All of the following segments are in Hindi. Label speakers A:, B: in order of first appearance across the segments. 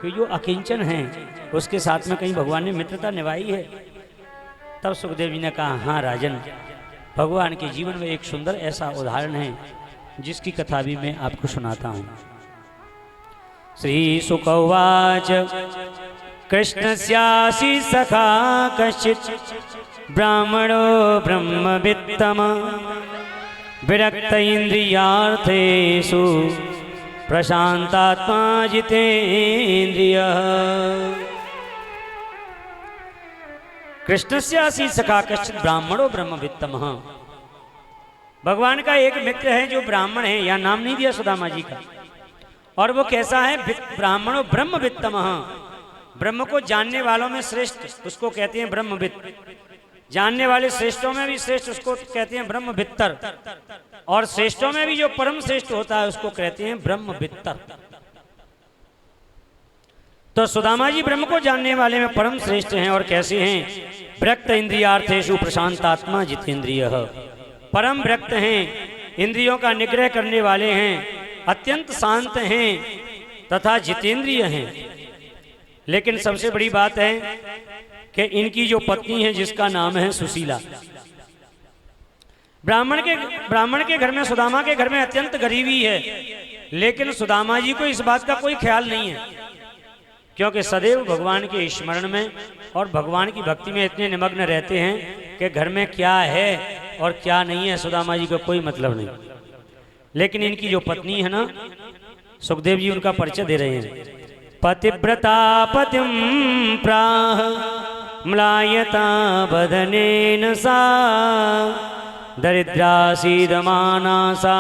A: कि जो अकिंचन है उसके साथ में कहीं भगवान ने मित्रता निभाई है। तब सुखदेव जी ने कहा, हाँ राजन, भगवान के जीवन में एक सुंदर ऐसा उदाहरण है जिसकी कथा भी मैं आपको सुनाता हूँ। श्री शुक उवाच कृष्णस्यासि सखा कश्चित् ब्राह्मणो ब्रह्मवित्तम विरक्त इंद्रियार्थेषु प्रशांतात्मा जितेन्द्रियः। कृष्णस्यासि सखा कश्चित् ब्राह्मणो ब्रह्मवित्तम। भगवान का एक मित्र है जो ब्राह्मण है, या नाम नहीं दिया सुदामा जी का, और वो कैसा है? ब्राह्मणो ब्रह्मवित्तम। ब्रह्म को जानने वालों में श्रेष्ठ उसको कहते हैं ब्रह्मवित्त। जानने वाले श्रेष्ठों में भी श्रेष्ठ उसको कहते हैं ब्रह्मवित्तर, और श्रेष्ठों में भी जो परम श्रेष्ठ होता है उसको कहते हैं ब्रह्मवित्तर। तो सुदामा जी ब्रह्म को जानने वाले में परम श्रेष्ठ हैं। और कैसे हैं? विरक्त इंद्रियार्थेषु प्रशांतात्मा जितेन्द्रियः। परम विरक्त हैं, इंद्रियों का निग्रह करने वाले हैं, अत्यंत शांत हैं तथा जितेंद्रिय हैं। लेकिन सबसे बड़ी बात है कि इनकी जो पत्नी है जिसका नाम है सुशीला, ब्राह्मण के घर में, सुदामा के घर में अत्यंत गरीबी है, लेकिन सुदामा जी को इस बात का कोई ख्याल नहीं है, क्योंकि सदैव भगवान के स्मरण में और भगवान की भक्ति में इतने निमग्न रहते हैं कि घर में क्या है और क्या नहीं है सुदामा जी को कोई मतलब नहीं। लेकिन इनकी जो पत्नी है ना, सुखदेव जी उनका परिचय दे रहे हैं। पतिव्रता पतिम प्राह म्लायता बदनेन सा दरिद्रासीदमाना सा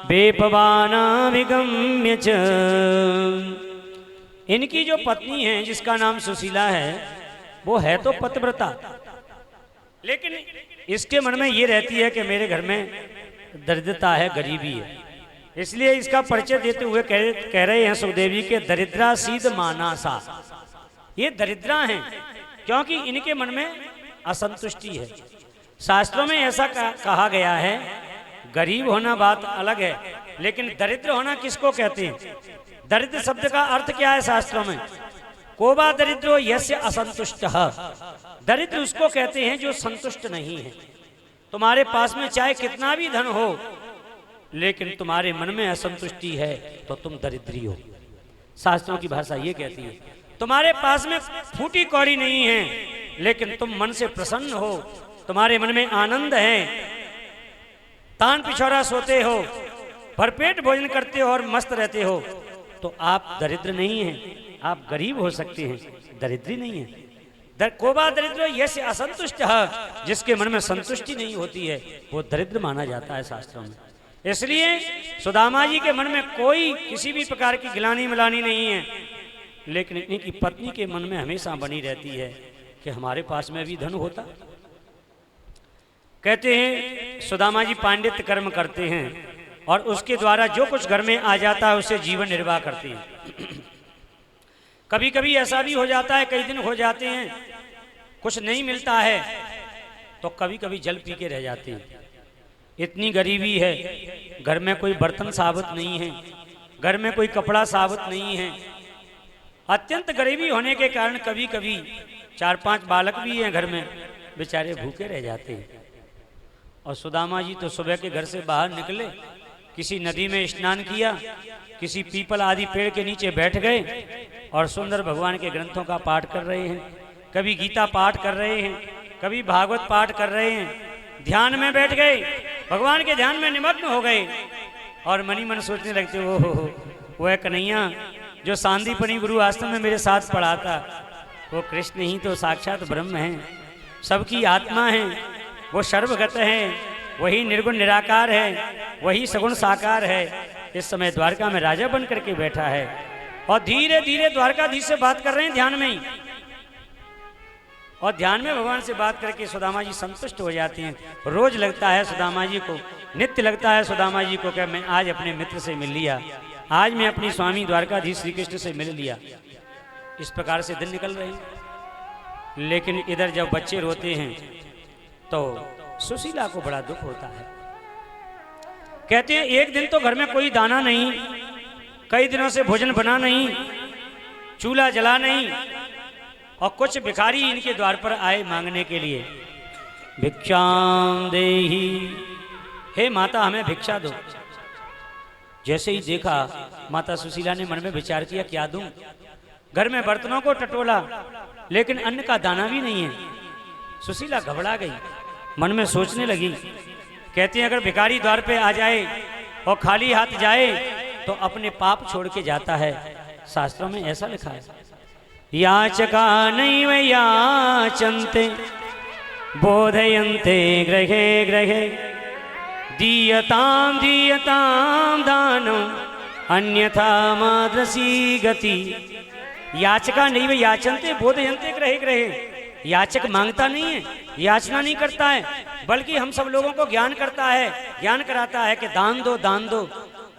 A: बेपवाना विगम्य च। इनकी जो पत्नी है जिसका नाम सुशीला है, वो है तो पतिव्रता, लेकिन इसके मन में ये रहती है कि मेरे घर में दरिद्रता है, गरीबी है। इसलिए इसका परिचय देते हुए कह रहे हैं सुखदेव जी के दरिद्रा सीध मानासा। ये दरिद्रा हैं क्योंकि इनके मन में असंतुष्टि है। शास्त्रों में ऐसा कहा गया है, गरीब होना बात अलग है, लेकिन दरिद्र होना किसको कहते हैं? दरिद्र शब्द का अर्थ क्या है शास्त्रों में? कोबा दरिद्रो यस्य असंतुष्टः। दरिद्र उसको कहते हैं जो संतुष्ट नहीं है। तुम्हारे पास में चाहे कितना भी धन हो, लेकिन तुम्हारे मन में असंतुष्टि है तो तुम दरिद्री हो। शास्त्रों की भाषा ये कहती है, तुम्हारे पास में फूटी कौड़ी नहीं है, लेकिन तुम मन से प्रसन्न हो, तुम्हारे मन में आनंद है, तान पिछौरा सोते हो, भरपेट भोजन करते हो और मस्त रहते हो, तो आप दरिद्र नहीं हैं। आप गरीब हो सकते हैं, दरिद्री नहीं है। कोबा दरिद्र यस्य असंतुष्ट है, जिसके मन में संतुष्टि नहीं होती है वो दरिद्र माना जाता है शास्त्रों में। इसलिए सुदामा जी के मन में कोई किसी भी प्रकार की गिलानी मिलानी नहीं है, लेकिन इनकी पत्नी के मन में हमेशा बनी रहती है कि हमारे पास में भी धन होता। कहते हैं सुदामा जी पांडित्य कर्म करते हैं और उसके द्वारा जो कुछ घर में आ जाता है उससे जीवन निर्वाह करते हैं। कभी कभी ऐसा भी हो जाता है, कई दिन हो जाते हैं, कुछ नहीं मिलता है, तो कभी कभी जल पी के रह जाते हैं। इतनी गरीबी है, घर में कोई बर्तन साबुत नहीं है, घर में कोई कपड़ा साबुत नहीं है। अत्यंत गरीबी होने के कारण कभी कभी 4-5 बालक भी हैं घर में, बेचारे भूखे रह जाते हैं। और सुदामा जी तो सुबह के घर से बाहर निकले, किसी नदी में स्नान किया, किसी पीपल आदि पेड़ के नीचे बैठ गए और सुंदर भगवान के ग्रंथों का पाठ कर रहे हैं। कभी गीता पाठ कर रहे हैं, कभी भागवत पाठ कर रहे हैं, ध्यान में बैठ गए, भगवान के ध्यान में निमग्न हो गए और मनी मन सोचने लगते, ओहो वो है कन्हैया जो सांदीपनी गुरु आश्रम में मेरे साथ पढ़ा था, वो कृष्ण ही तो साक्षात ब्रह्म है, सबकी आत्मा है, वो सर्वगत है, वही निर्गुण निराकार है, वही सगुण साकार है। इस समय द्वारका में राजा बन करके बैठा है और धीरे धीरे द्वारकाधीश से बात कर रहे हैं ध्यान में ही, और ध्यान में भगवान से बात करके सुदामा जी संतुष्ट हो जाते हैं। रोज लगता है सुदामा जी को, नित्य लगता है सुदामा जी को कि मैं आज अपने मित्र से मिल लिया, आज मैं अपनी स्वामी द्वारकाधीश श्री कृष्ण से मिल लिया। इस प्रकार से दिन निकल रहे हैं। लेकिन इधर जब बच्चे रोते हैं तो सुशीला को बड़ा दुख होता है। कहते हैं एक दिन तो घर में कोई दाना नहीं, कई दिनों से भोजन बना नहीं, चूल्हा जला नहीं, और कुछ भिखारी इनके द्वार पर आए मांगने के लिए, भिक्षाम देहि, हे माता हमें भिक्षा दो। जैसे ही देखा माता सुशीला ने मन में विचार किया क्या दूं, घर में बर्तनों को टटोला लेकिन अन्न का दाना भी नहीं है। सुशीला घबरा गई, मन में सोचने लगी, कहती है अगर भिखारी द्वार पे आ जाए और खाली हाथ जाए तो अपने पाप छोड़ के जाता है। शास्त्रों में ऐसा लिखा है, याचका नैव याचन्ते बोधयन्ते गृहे गृहे दीयतां दीयतां दानम् अन्यथा माद्रसी गति। याचका नैव याचन्ते बोधयन्ते गृहे गृहे, याचक मांगता नहीं है, याचना नहीं करता है, बल्कि हम सब लोगों को ज्ञान करता है, ज्ञान कराता है कि दान दो दान दो।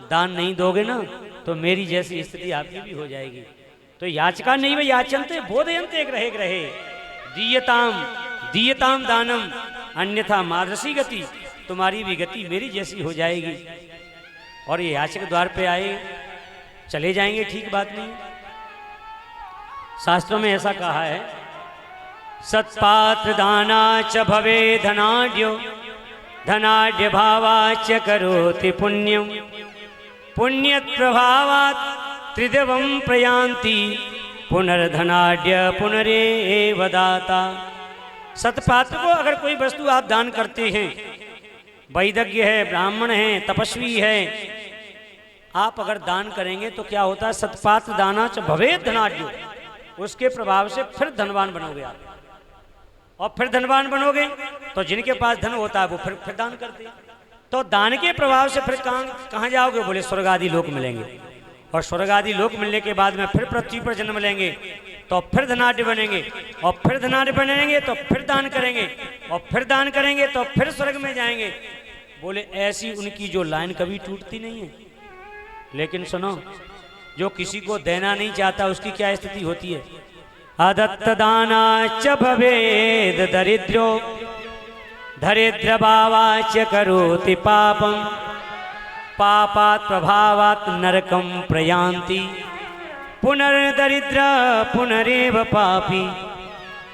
A: दान नहीं दोगे ना तो मेरी जैसी स्थिति आपकी भी हो जाएगी। तो याचका नहीं वे याचनते बोधयन्ते ग्रहे ग्रहे दीयताम दीयताम दानम अन्यथा मादृशी गति, तुम्हारी भी गति मेरी जैसी हो जाएगी। और ये याचक द्वार पे आए, चले जाएंगे, ठीक बात नहीं। शास्त्रों में ऐसा कहा है, सत्पात्र दाना च भवे धनाढ्यो धनाढ्य भावाच करोति पुण्यम पुण्यत प्रभावात् त्रिदिवं प्रयान्ति पुनर्धनाढ्य पुनरेव दाता। सत्पात्र को अगर कोई वस्तु आप दान करते हैं, वैदज्ञ है, ब्राह्मण है, तपस्वी है, आप अगर दान करेंगे तो क्या होता है, सत्पात्र दाना च भवे धनाढ्यो, उसके प्रभाव से फिर धनवान बनोगे आप। और फिर धनवान बनोगे तो जिनके पास धन होता है वो फिर दान करते हैं। तो दान के प्रभाव से फिर कहाँ जाओगे, बोले स्वर्ग आदि लोक मिलेंगे। और स्वर्ग आदि लोक मिलने के बाद में फिर पृथ्वी पर जन्म लेंगे तो फिर धनाढ्य बनेंगे, और फिर धनाढ्य बनेंगे तो फिर दान करेंगे, और फिर दान करेंगे तो फिर स्वर्ग में जाएंगे। बोले ऐसी उनकी जो लाइन कभी टूटती नहीं है। लेकिन सुनो, जो किसी को देना नहीं चाहता उसकी क्या स्थिति होती है, अदत्त दाना च भवेद दरिद्रो दरिद्र भावाच करोति पापम पापात् प्रभावात् नरकम प्रयान्ति पुनर्दरिद्र पुनरेव पापी।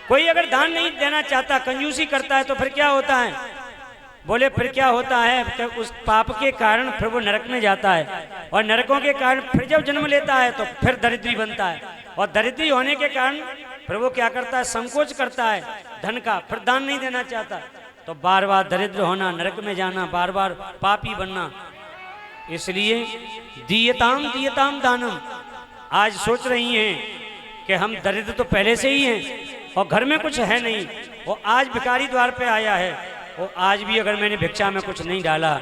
A: कोई अगर दान नहीं देना चाहता, कंजूसी करता है तो फिर क्या होता है, बोले फिर क्या होता है, तो उस पाप के कारण फिर वो नरक में जाता है, और नरकों के कारण फिर जब जन्म लेता है तो फिर दरिद्री बनता है, और दरिद्री होने के कारण फिर वो क्या करता है, संकोच करता है धन का, फिर दान नहीं देना चाहता। तो बार बार दरिद्र होना, नरक में जाना, बार बार पापी बनना। इसलिए दीयताम दीयताम दानम। आज सोच रही हैं कि हम दरिद्र तो पहले से ही हैं और घर में कुछ है नहीं, वो आज भिखारी द्वार पे आया है, वो आज भी अगर मैंने भिक्षा में कुछ नहीं डाला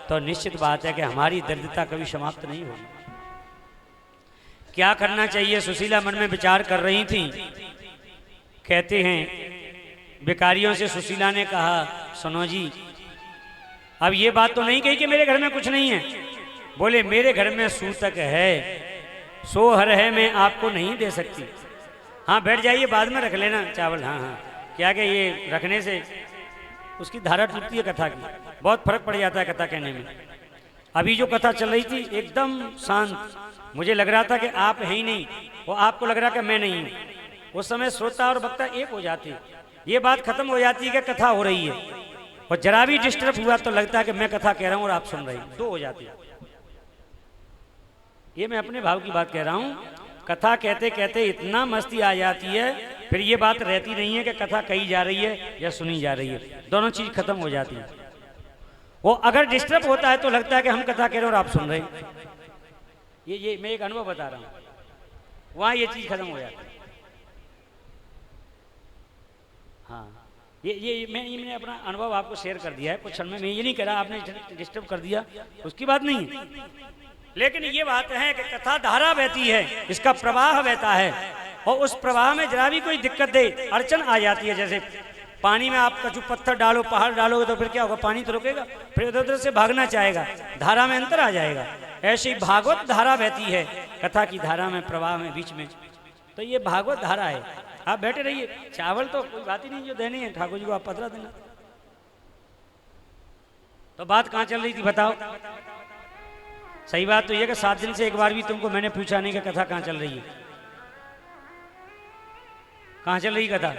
A: तो निश्चित बात है कि हमारी दरिद्रता कभी समाप्त नहीं होगी। क्या करना चाहिए, सुशीला मन में विचार कर रही थी। कहते हैं भिखारियों से सुशीला ने कहा, सुनो जी, अब ये बात तो नहीं कही कि मेरे घर में कुछ नहीं है। बोले मेरे घर में सूतक है, सोहर है, मैं आपको नहीं दे सकती। हाँ बैठ जाइए, बाद में रख लेना चावल। हाँ हाँ, क्या कि ये रखने से उसकी धारा टूटती है कथा की, बहुत फर्क पड़ जाता है कथा कहने में। अभी जो कथा चल रही थी एकदम शांत, मुझे लग रहा था कि आप है ही नहीं, वो आपको लग रहा कि मैं नहीं हूँ। उस समय श्रोता और वक्ता एक हो जाती, ये बात खत्म हो जाती है कि कथा हो रही है, और जरा भी डिस्टर्ब हुआ तो लगता है कि मैं कथा कह रहा हूँ और आप सुन रहे हैं, दो हो जाती है। ये मैं अपने भाव की बात कह रहा हूँ। कथा कहते कहते इतना मस्ती आ जाती है, फिर ये बात रहती नहीं है कि कथा कही जा रही है या सुनी जा रही है, दोनों चीज खत्म हो जाती है। वो अगर डिस्टर्ब होता है तो लगता है कि हम कथा कह रहे हैं और आप सुन रहे हैं। ये मैं एक अनुभव बता रहा हूँ, वहाँ ये चीज खत्म हो जाती है। हाँ, ये मैंने अपना अनुभव आपको शेयर कर दिया है कुछ क्षण में। मैं ये नहीं कह रहा आपने डिस्टर्ब कर दिया, उसकी बात नहीं है। लेकिन ये बात है कि कथा धारा बहती है, इसका प्रवाह बहता है, और उस प्रवाह में जरा भी कोई दिक्कत दे, अड़चन आ जाती है। जैसे पानी में आप कचू पत्थर डालो, पहाड़ डालोगे तो फिर क्या होगा, पानी तो रुकेगा, फिर उधर उधर से भागना चाहेगा, धारा में अंतर आ जाएगा। ऐसी भागवत धारा बहती है कथा की धारा में, प्रवाह में, बीच में। तो ये भागवत धारा है। आप बैठे रहिए, चावल तो कोई बात ही नहीं जो देनी है, ठाकुर जी को आप पधरा देना। तो बात कहाँ चल रही थी बताओ। सही बात तो ये कि 7 दिन से एक बार भी तुमको मैंने पूछा नहीं कि कथा कहाँ चल रही है। कहाँ चल रही कथा?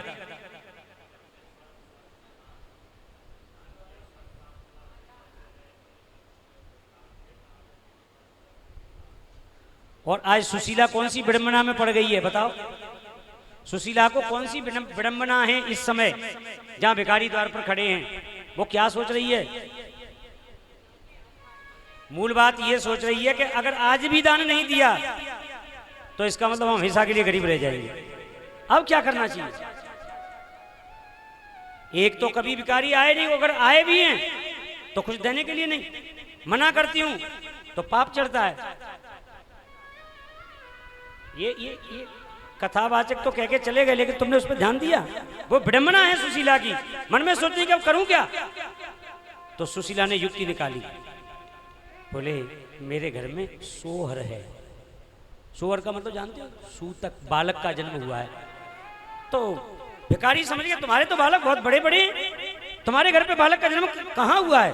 A: और आज सुशीला कौन सी विडंबना में पड़ गई है बताओ? सुशीला को कौन सी विडंबना है इस समय जहां भिखारी द्वार पर खड़े हैं? वो क्या सोच रही है? मूल बात ये सोच रही है कि अगर आज भी दान नहीं दिया तो इसका मतलब हम हमेशा के लिए गरीब रह जाएंगे। अब क्या करना चाहिए? एक तो कभी भिखारी आए नहीं, अगर आए भी हैं तो कुछ देने के लिए नहीं, मना करती हूं तो पाप चढ़ता है। ये कथावाचक तो कह के चले गए, लेकिन तुमने उस पर ध्यान दिया? वो विडंबना है सुशीला की। मन में सोचती कि अब करूं क्या? तो सुशीला ने युक्ति निकाली, बोले मेरे घर में सोहर है। सोहर का मतलब जानते हो? सूतक, बालक का जन्म हुआ है। तो भिखारी समझ गया तुम्हारे तो बालक बहुत बड़े बड़े, तुम्हारे घर पे बालक का जन्म कहाँ हुआ है?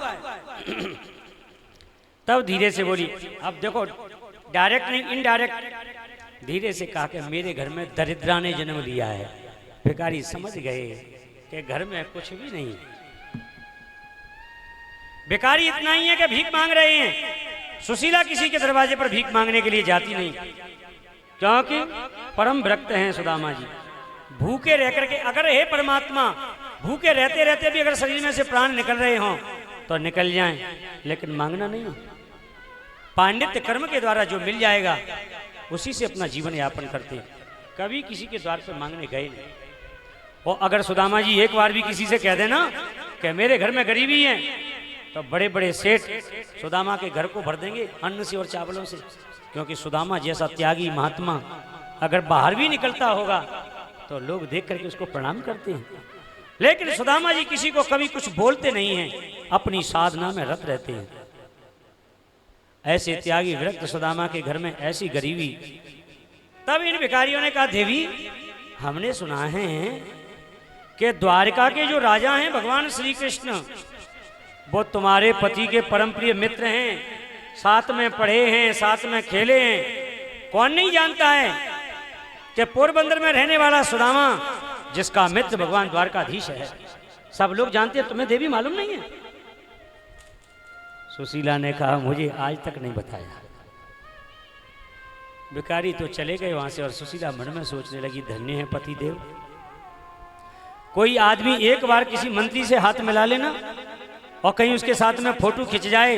A: तब धीरे से बोली, अब देखो डायरेक्ट नहीं इनडायरेक्ट, धीरे से कहा कि मेरे घर में दरिद्रा ने जन्म लिया है। भिखारी समझ गए कि घर में कुछ भी नहीं। भिखारी इतना ही है कि भीख मांग रहे हैं। सुशीला किसी के दरवाजे पर भीख मांगने के लिए जाती नहीं, क्योंकि परम विरक्त हैं सुदामा जी। भूखे रह करके, अगर हे परमात्मा भूखे रहते रहते भी अगर शरीर में से प्राण निकल रहे हों तो निकल जाएं, लेकिन मांगना नहीं। पांडित्य कर्म के द्वारा जो मिल जाएगा उसी से अपना जीवन यापन करते हैं, कभी किसी के द्वार पर मांगने गए नहीं। और अगर सुदामा जी एक बार भी किसी से कह देना कि मेरे घर में गरीबी है, तो बड़े बड़े सेठ सुदामा के घर को भर देंगे अन्न से और चावलों से, क्योंकि सुदामा जैसा त्यागी महात्मा अगर बाहर भी निकलता होगा तो लोग देख करके उसको प्रणाम करते हैं। लेकिन सुदामा जी किसी को कभी कुछ बोलते नहीं हैं, अपनी साधना में रत रहते हैं। ऐसे त्यागी विरक्त सुदामा के घर में ऐसी गरीबी। तब इन भिखारियों ने कहा, देवी हमने सुना है कि द्वारका के जो राजा हैं भगवान श्री कृष्ण, वो तुम्हारे पति के परम प्रिय मित्र हैं, साथ में पढ़े हैं, साथ में खेले हैं। कौन नहीं जानता है कि पोरबंदर में रहने वाला सुदामा जिसका मित्र भगवान द्वारकाधीश है, सब लोग जानते हैं, तुम्हें देवी मालूम नहीं है? सुशीला ने कहा, मुझे आज तक नहीं बताया। भिखारी तो चले गए वहां से, और सुशीला मन में सोचने लगी, धन्य है पति देव। कोई आदमी एक बार किसी मंत्री से हाथ मिला लेना और कहीं उसके साथ में फोटो खिंच जाए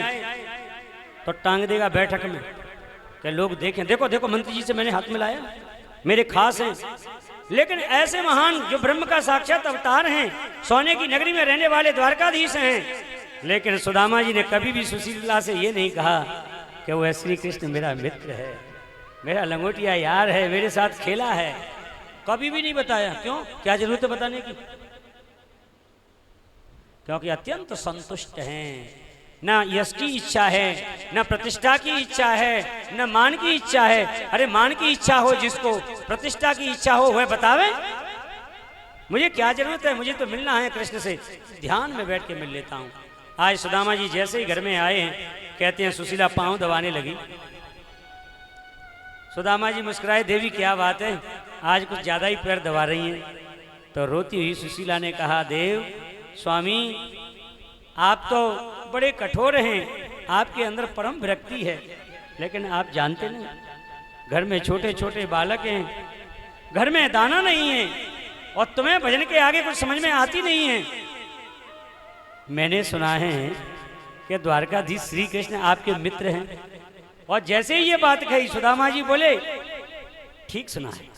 A: तो टांग देगा बैठक में कि लोग देखें, देखो देखो मंत्री जी से मैंने हाथ मिलाया, मेरे खास हैं। लेकिन ऐसे महान जो ब्रह्म का साक्षात अवतार हैं, सोने की नगरी में रहने वाले द्वारकाधीश हैं, लेकिन सुदामा जी ने कभी भी सुशीला से ये नहीं कहा कि वह श्री कृष्ण मेरा मित्र है, मेरा लंगोटिया यार है, मेरे साथ खेला है। कभी भी नहीं बताया। क्यों? क्या जरूरत है बताने की? क्योंकि अत्यंत संतुष्ट हैं। ना यश की इच्छा है, ना प्रतिष्ठा की इच्छा है, ना मान की इच्छा है। अरे मान की इच्छा हो जिसको, प्रतिष्ठा की इच्छा हो, वह बतावे। मुझे क्या जरूरत है, मुझे तो मिलना है कृष्ण से, ध्यान में बैठ के मिल लेता हूँ। आज सुदामा जी जैसे ही घर में आए हैं, कहते हैं सुशीला पांव दबाने लगी। सुदामा जी मुस्कुराए, देवी क्या बात है, आज कुछ ज्यादा ही पैर दबा रही हैं। तो रोती हुई सुशीला ने कहा, देव स्वामी आप तो बड़े कठोर हैं, आपके अंदर परम विरक्ति है, लेकिन आप जानते नहीं, घर में छोटे छोटे बालक हैं, घर में दाना नहीं है, और तुम्हें भजन के आगे कुछ समझ में आती नहीं है। मैंने सुना है कि द्वारकाधीश श्री कृष्ण आपके मित्र हैं। और जैसे ही ये बात कही, सुदामा जी बोले, ठीक सुना है,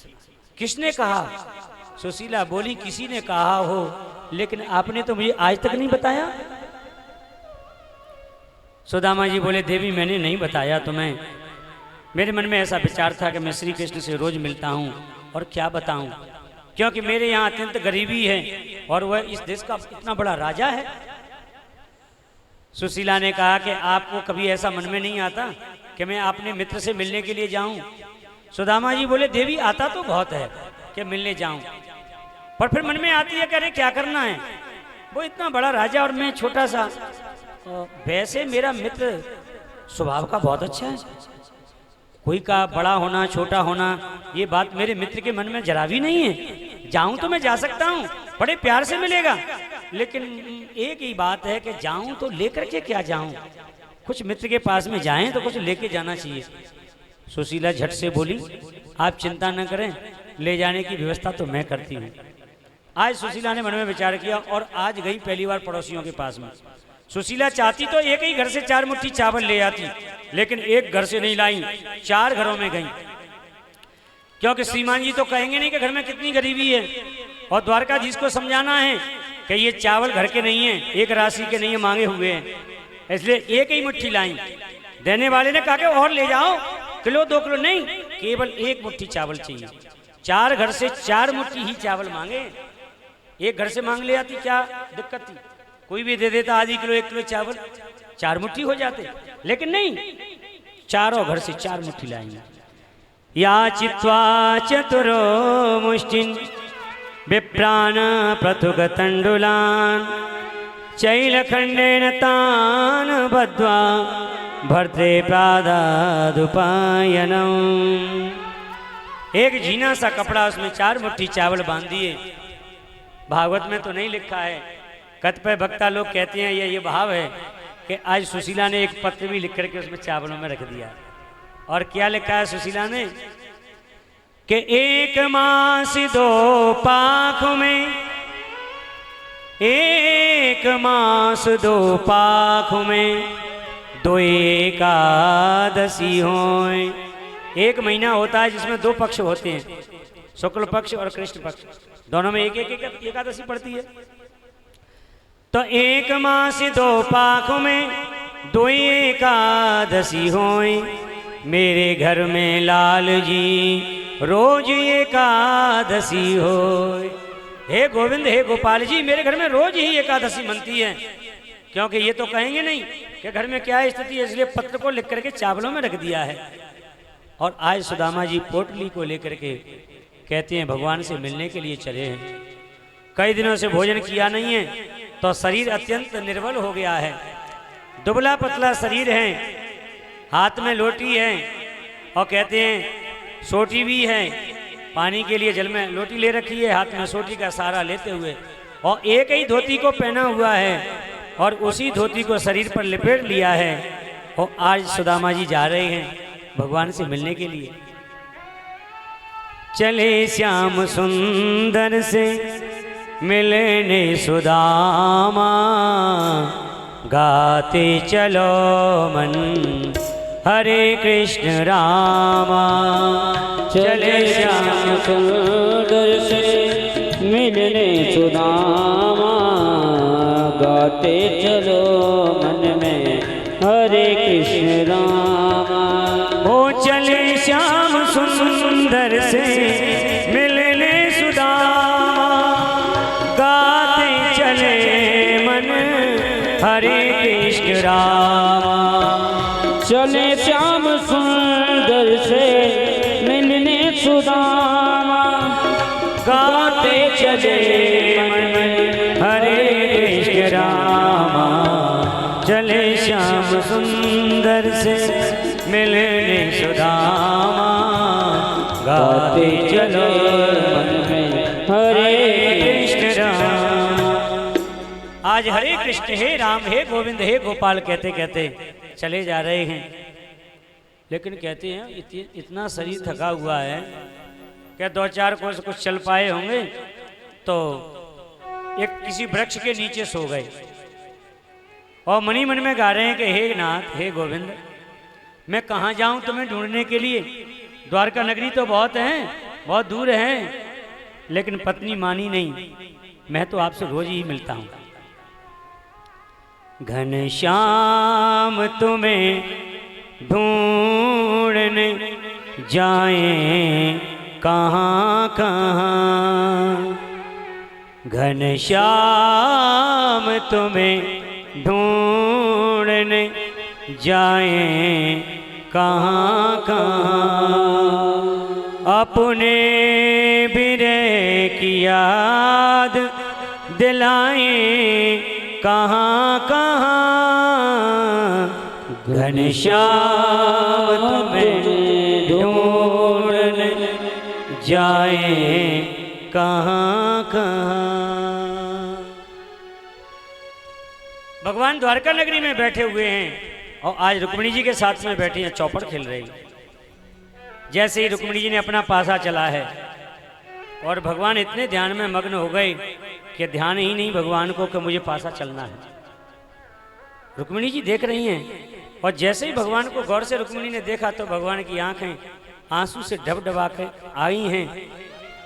A: किसने कहा? सुशीला बोली, किसी ने कहा हो, लेकिन आपने तो मुझे आज तक नहीं बताया। सुदामा जी बोले, देवी मैंने नहीं बताया तुम्हें, मेरे मन में ऐसा विचार था कि मैं श्री कृष्ण से रोज मिलता हूँ, और क्या बताऊं, क्योंकि मेरे यहाँ अत्यंत गरीबी है और वह इस देश का इतना बड़ा राजा है। सुशीला ने कहा कि आपको कभी ऐसा मन में नहीं आता कि मैं अपने मित्र से मिलने के लिए जाऊं? सुदामा जी बोले, देवी आता तो बहुत है कि मिलने जाऊं, पर फिर मन में आती है कि अरे क्या करना है, वो इतना बड़ा राजा और मैं छोटा सा। वैसे मेरा मित्र स्वभाव का बहुत अच्छा है, कोई का बड़ा होना छोटा होना ये बात मेरे मित्र के मन में जरा भी नहीं है। जाऊं तो मैं जा सकता हूं, बड़े प्यार से मिलेगा, लेकिन एक ही बात है कि जाऊं तो लेकर के क्या जाऊं, कुछ मित्र के पास में जाएं तो कुछ लेके जाना चाहिए। सुशीला झट से बोली, आप चिंता न करें, ले जाने की व्यवस्था तो मैं करती हूँ। आज सुशीला ने मन में विचार किया और आज गई पहली बार पड़ोसियों के पास में। सुशीला चाहती तो एक ही घर से 4 मुट्ठी चावल ले आती, लेकिन एक घर से नहीं लाई, 4 घरों में गई, क्योंकि श्रीमान जी तो कहेंगे नहीं कि घर में कितनी गरीबी है, और द्वारकाधीश को समझाना है कि ये चावल घर के नहीं है, एक राशि के नहीं है, मांगे हुए हैं, इसलिए एक ही मुट्ठी लाई। देने वाले ने कहा कि और ले जाओ, किलो 2 किलो नहीं, केवल 1 मुट्ठी चावल चाहिए। 4 घर से 4 मुट्ठी ही चावल मांगे, एक घर से मांग ले आती क्या दिक्कत थी, कोई भी दे देता आधी किलो 1 किलो चावल, 4 मुट्ठी हो जाते, लेकिन नहीं, चारों घर से 4 मुट्ठी लाएंगे। याचित्वा चतुरो मुष्टिन विप्रान पृथुक तंडुलान चैलखंडेन तान बद्ध्वा भर्ते प्रादादुपायनम। एक झीना सा कपड़ा, उसमें 4 मुट्ठी चावल बांध दिए। भागवत में तो नहीं लिखा है, कतिपय वक्ता लोग कहते हैं ये भाव है कि आज सुशीला ने एक पत्र भी लिख करके उसमें चावलों में रख दिया। और क्या लिखा है सुशीला ने कि 1 मास 2 पाख में, 1 मास 2 पाख में 2 एकादशी होए। 1 महीना होता है जिसमें 2 पक्ष होते हैं, शुक्ल पक्ष और कृष्ण पक्ष, दोनों में एक एकादशी पड़ती है। तो 1 मास 2 पाख में 2 एकादशी होए। मेरे घर में लाल जी रोज एकादशी होए। हे गोविंद, हे गोपाल जी, मेरे घर में रोज ही एकादशी मनती है, क्योंकि ये तो कहेंगे नहीं कि घर में क्या स्थिति है, इसलिए पत्र को लिख करके चावलों में रख दिया है। और आज सुदामा जी पोटली को लेकर के कहते हैं भगवान से मिलने के लिए चले हैं। कई दिनों से भोजन किया नहीं है, तो शरीर अत्यंत निर्बल हो गया है, दुबला पतला शरीर है, हाथ में लोटी है, और कहते हैं सोटी भी है, पानी के लिए जल में लोटी ले रखी है, हाथ में सोटी का सहारा लेते हुए, और एक ही धोती को पहना हुआ है, और उसी धोती को शरीर पर लपेट लिया है। और आज सुदामा जी जा रहे हैं भगवान से मिलने के लिए। चले श्याम सुंदर से मिलने सुदामा, गाते चलो मन हरे कृष्ण रामा।
B: चले श्याम सुंदर से मिलने सुदामा, गाते चलो मन में हरे कृष्ण रामा।
A: ओ चले श्याम सुंदर से मिलने सुदामा, गाते चले मन हरे कृष्ण रामा।
B: चले श्याम सुंदर से मिलने सुदामा,
A: गाते चले मन हरे कृष्ण रामा। चले श्याम सुंदर से मिलने सुदामा, गाते चलो
B: मन में हरे
A: कृष्ण राम। आज हरे कृष्ण, हे राम, हे गोविंद, हे गोपाल कहते कहते चले जा रहे हैं। लेकिन कहते हैं इतना शरीर थका हुआ है कि 2-4 कोस कुछ चल पाए होंगे, तो एक किसी वृक्ष के नीचे सो गए, और मनी मन में गा रहे हैं कि हे नाथ, हे गोविंद, मैं कहाँ जाऊं तुम्हें ढूंढने के लिए। द्वारका नगरी तो बहुत है, बहुत दूर है, लेकिन पत्नी मानी नहीं, मैं तो आपसे रोज ही मिलता हूं। घनश्याम तुम्हें ढूंढने जाएं कहाँ कहाँ, घनश्याम तुम्हें ढूंढने जाएं कहाँ कहाँ। अपने बिरे की याद दिलाएं कहाँ कहाँ, घनश्याम तुम्हें ढूंढने जाएं कहाँ कहाँ। भगवान द्वारका नगरी में बैठे हुए हैं और आज रुक्मिणी जी के साथ में बैठी हैं, चौपड़ खेल रही। जैसे ही रुक्मिणी जी ने अपना पासा चला है और भगवान इतने ध्यान में मग्न हो गए कि ध्यान ही नहीं भगवान को कि मुझे पासा चलना है। रुक्मिणी जी देख रही हैं और जैसे ही भगवान को गौर से रुक्मिणी ने देखा तो भगवान की आंखें आंसू से डबडबा कर आई हैं,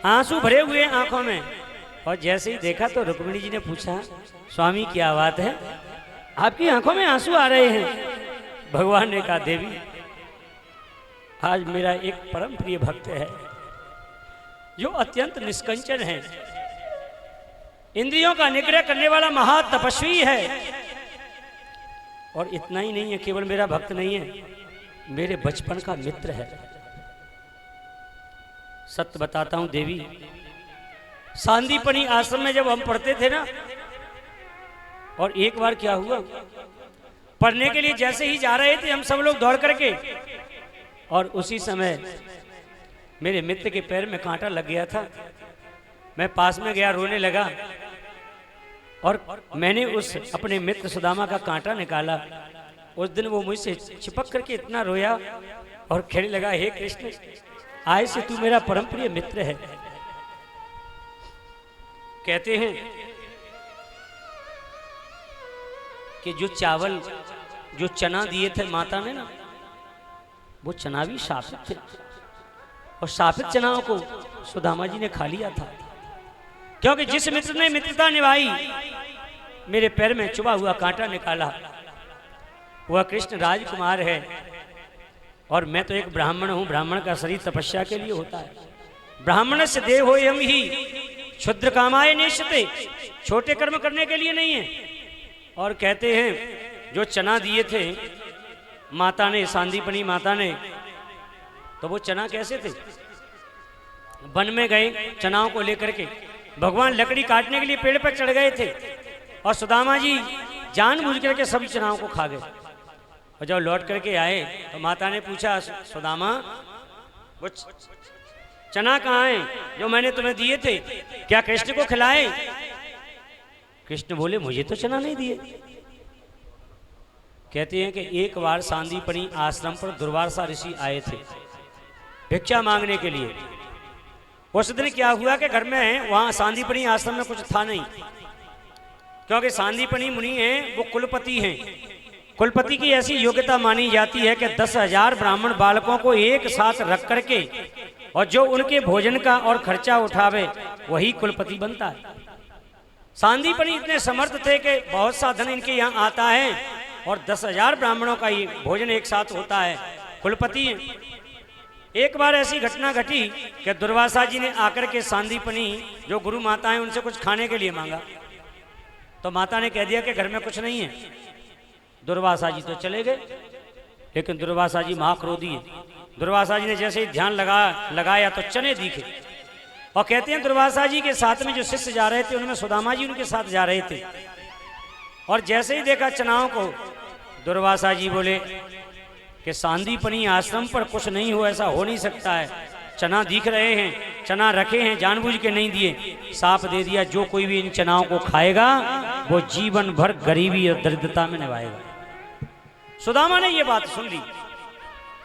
A: आंसू भरे हुए आंखों में। और जैसे ही देखा तो रुक्मिणी जी ने पूछा, स्वामी क्या बात है, आपकी आंखों में आंसू आ रहे हैं। भगवान ने कहा, देवी आज मेरा एक परम प्रिय भक्त है जो अत्यंत निष्कंचन है, इंद्रियों का निग्रह करने वाला महातपस्वी है। और इतना ही नहीं है, केवल मेरा भक्त नहीं है, मेरे बचपन का मित्र है। सत्य बताता हूं देवी, सांदीपनी आश्रम में जब हम पढ़ते थे ना, और एक बार क्या हुआ, पढ़ने के लिए जैसे ही जा रहे थे हम सब लोग दौड़ करके, और उसी समय मेरे मित्र के पैर में कांटा लग गया था। मैं पास में गया, रोने लगा और मैंने उस अपने मित्र सुदामा का कांटा निकाला। उस दिन वो मुझसे चिपक करके इतना रोया और कहने लगा, हे कृष्ण, आज से तू मेरा परम प्रिय मित्र है। कहते हैं कि जो चावल, जो चना दिए थे माता ने ना, वो चना भी शापित थे और शापित चनाओं को सुदामा जी ने खा लिया था। क्योंकि जिस मित्र ने मित्रता निभाई, मेरे पैर में चुभा हुआ कांटा निकाला, वह कृष्ण राजकुमार है। और मैं तो एक ब्राह्मण हूं, ब्राह्मण का शरीर तपस्या के लिए होता है। ब्राह्मण से देह हो हम ही क्षुद्र कामाय नेष्यते, छोटे कर्म करने के लिए नहीं है। और कहते हैं जो चना दिए थे माता ने, सांदीपनी माता ने, तो वो चना कैसे थे, वन में गए चनाओं को लेकर के, भगवान लकड़ी काटने के लिए पेड़ पर चढ़ गए थे और सुदामा जी जानबूझ करके सभी चनाओं को खा गए। और जब लौट करके आए तो माता ने पूछा, सुदामा वो चना कहाँ हैं जो मैंने तुम्हें दिए थे, क्या कृष्ण को खिलाए? कृष्ण बोले, मुझे तो चना नहीं दिए। कहते हैं कि एक बार सांदीपनी आश्रम पर दुर्वासा ऋषि आए थे भिक्षा मांगने के लिए। उस दिन क्या हुआ कि घर में, वहां सांदीपनी आश्रम में कुछ था नहीं, क्योंकि सांदीपनी मुनि हैं, वो कुलपति हैं। कुलपति की ऐसी योग्यता मानी जाती है कि 10,000 ब्राह्मण बालकों को एक साथ रख करके और जो उनके भोजन का और खर्चा उठावे वही कुलपति बनता है। सांदीपनी इतने समर्थ थे कि बहुत सा धन इनके यहाँ आता है और 10,000 ब्राह्मणों का ये भोजन एक साथ होता है। कुलपति एक बार ऐसी घटना घटी कि दुर्वासा जी ने आकर के सांदीपनी जो गुरु माता है उनसे कुछ खाने के लिए मांगा, तो माता ने कह दिया कि घर में कुछ नहीं है। दुर्वासा जी तो चले गए, लेकिन दुर्वासा जी महाक्रोधी हैं। दुर्वासा जी ने जैसे ही ध्यान लगाया तो चने दिखे। और कहते हैं दुर्वासा जी के साथ में जो शिष्य जा रहे थे उनमें सुदामा जी उनके साथ जा रहे थे। और जैसे ही देखा चनाओं को, दुर्वासा जी बोले कि सांदीपनी आश्रम पर कुछ नहीं हो, ऐसा हो नहीं सकता है। चना दिख रहे हैं, चना रखे हैं, जानबूझ के नहीं दिए, साफ दे दिया। जो कोई भी इन चनाओं को खाएगा वो जीवन भर गरीबी और दरिद्रता में निभाएगा। सुदामा ने ये बात सुन ली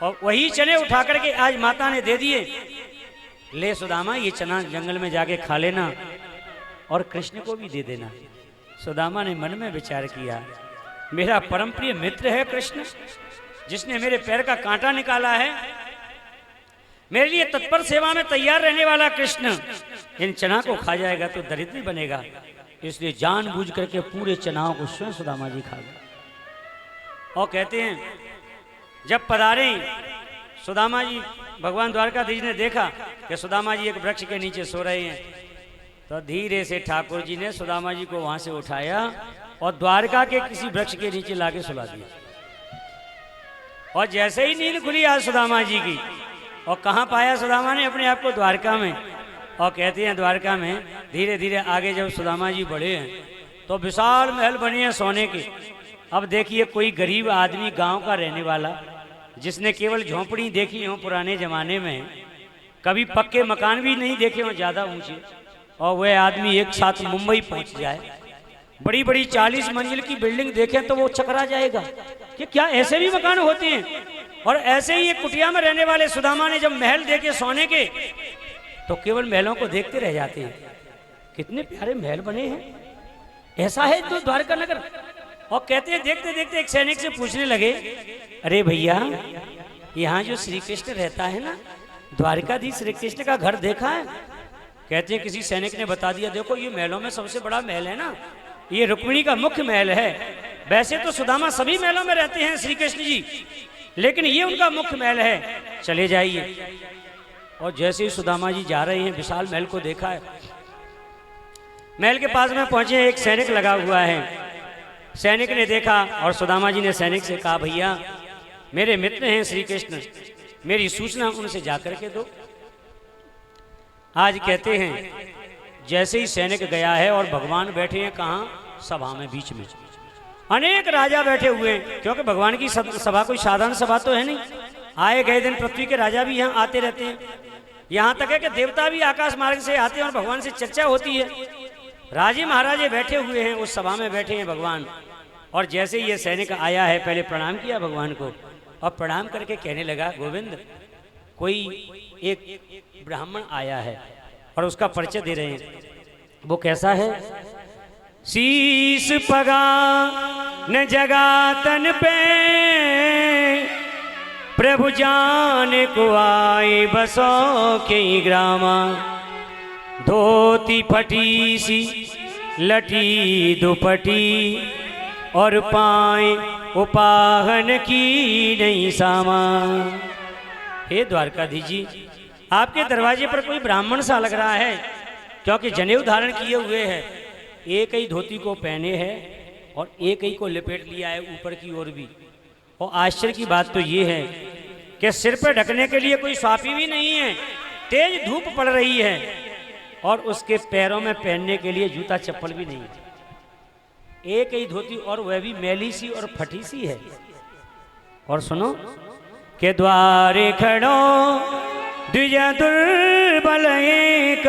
A: और वही चने उठा करके आज माता ने दे दिए। ले सुदामा, ये चना जंगल में जाके खा लेना और कृष्ण को भी दे देना। सुदामा ने मन में विचार किया, मेरा परम प्रिय मित्र है कृष्ण, जिसने मेरे पैर का कांटा निकाला है, मेरे लिए तत्पर सेवा में तैयार रहने वाला कृष्ण इन चना को खा जाएगा तो दरिद्र बनेगा। इसलिए जानबूझ करके पूरे चनाओं को स्वयं सुदामा जी खा गए। और कहते हैं जब पधारे सुदामा जी, भगवान द्वारकाधीश ने देखा कि सुदामा जी एक वृक्ष के नीचे सो रहे हैं, तो धीरे से ठाकुर जी ने सुदामा जी को वहां से उठाया और द्वारका के किसी वृक्ष के नीचे लाके सुला दिया। और जैसे ही नींद खुली आज सुदामा जी की, और कहाँ पाया सुदामा ने अपने आप को, द्वारका में। और कहते हैं द्वारका में धीरे धीरे आगे जब सुदामा जी बढ़े हैं तो विशाल महल बने हैं सोने के। अब देखिए कोई गरीब आदमी गांव का रहने वाला, जिसने केवल झोंपड़ी देखी हो पुराने जमाने में, कभी पक्के मकान भी नहीं देखे हो ज़्यादा ऊंचे, और वह आदमी एक साथ मुंबई पहुंच जाए, बड़ी बड़ी 40 मंजिल की बिल्डिंग देखे तो वो चकरा जाएगा कि क्या ऐसे भी मकान होते हैं। और ऐसे ही एक कुटिया में रहने वाले सुदामा ने जब महल देखे सोने के, तो केवल महलों को देखते रह जाते हैं, कितने प्यारे महल बने हैं, ऐसा है तो द्वारका नगर। और कहते हैं देखते देखते एक सैनिक से पूछने लगे, अरे भैया यहाँ जो श्री कृष्ण रहता है ना, द्वारकाधीश श्री कृष्ण का घर देखा है? कहते हैं किसी सैनिक ने बता दिया, देखो ये महलों में सबसे बड़ा महल है ना, ये रुक्मिणी का मुख्य महल है। वैसे तो सुदामा सभी महलों में रहते हैं श्री कृष्ण जी, लेकिन ये उनका मुख्य महल है, चले जाइए। और जैसे ही सुदामा जी जा रहे हैं, विशाल महल को देखा है, महल के पास में पहुंचे, एक सैनिक लगा हुआ है। सैनिक ने देखा और सुदामा जी ने सैनिक से कहा, भैया मेरे मित्र हैं श्री कृष्ण, मेरी सूचना उनसे जाकर के दो। आज कहते हैं जैसे ही सैनिक गया है और भगवान बैठे हैं कहाँ, सभा में बीच में अनेक राजा बैठे हुए हैं, क्योंकि भगवान की सभा कोई साधारण सभा तो है नहीं, आए गए दिन पृथ्वी के राजा भी यहाँ आते रहते हैं। यहाँ तक है कि देवता भी आकाश मार्ग से आते हैं और भगवान से चर्चा होती है। राजे महाराजे बैठे हुए हैं, उस सभा में बैठे हैं भगवान। और जैसे ये सैनिक आया है, पहले प्रणाम किया भगवान को और प्रणाम करके कहने लगा, गोविंद कोई एक ब्राह्मण आया है और उसका परिचय दे रहे हैं। वो कैसा है? शीश पगा न जगा तन पे, प्रभु जान को आए बसो के ग्रामा, धोती फटी सी लटी दुपटी, और पाए उपाहन की नहीं सामा। हे द्वारकाधीश जी, आपके दरवाजे पर कोई ब्राह्मण सा लग रहा है, क्योंकि जनेऊ धारण किए हुए है, एक ही धोती को पहने है और एक ही को लपेट लिया है ऊपर की ओर भी। और आश्चर्य की बात तो ये है कि सिर पर ढकने के लिए कोई स्वापी भी नहीं है, तेज धूप पड़ रही है, और उसके पैरों में पहनने के लिए जूता चप्पल भी नहीं है, एक ही धोती और वह भी मैली सी और फटी सी है। और सुनो के द्वारे खड़ो द्विज दुर्बल एक,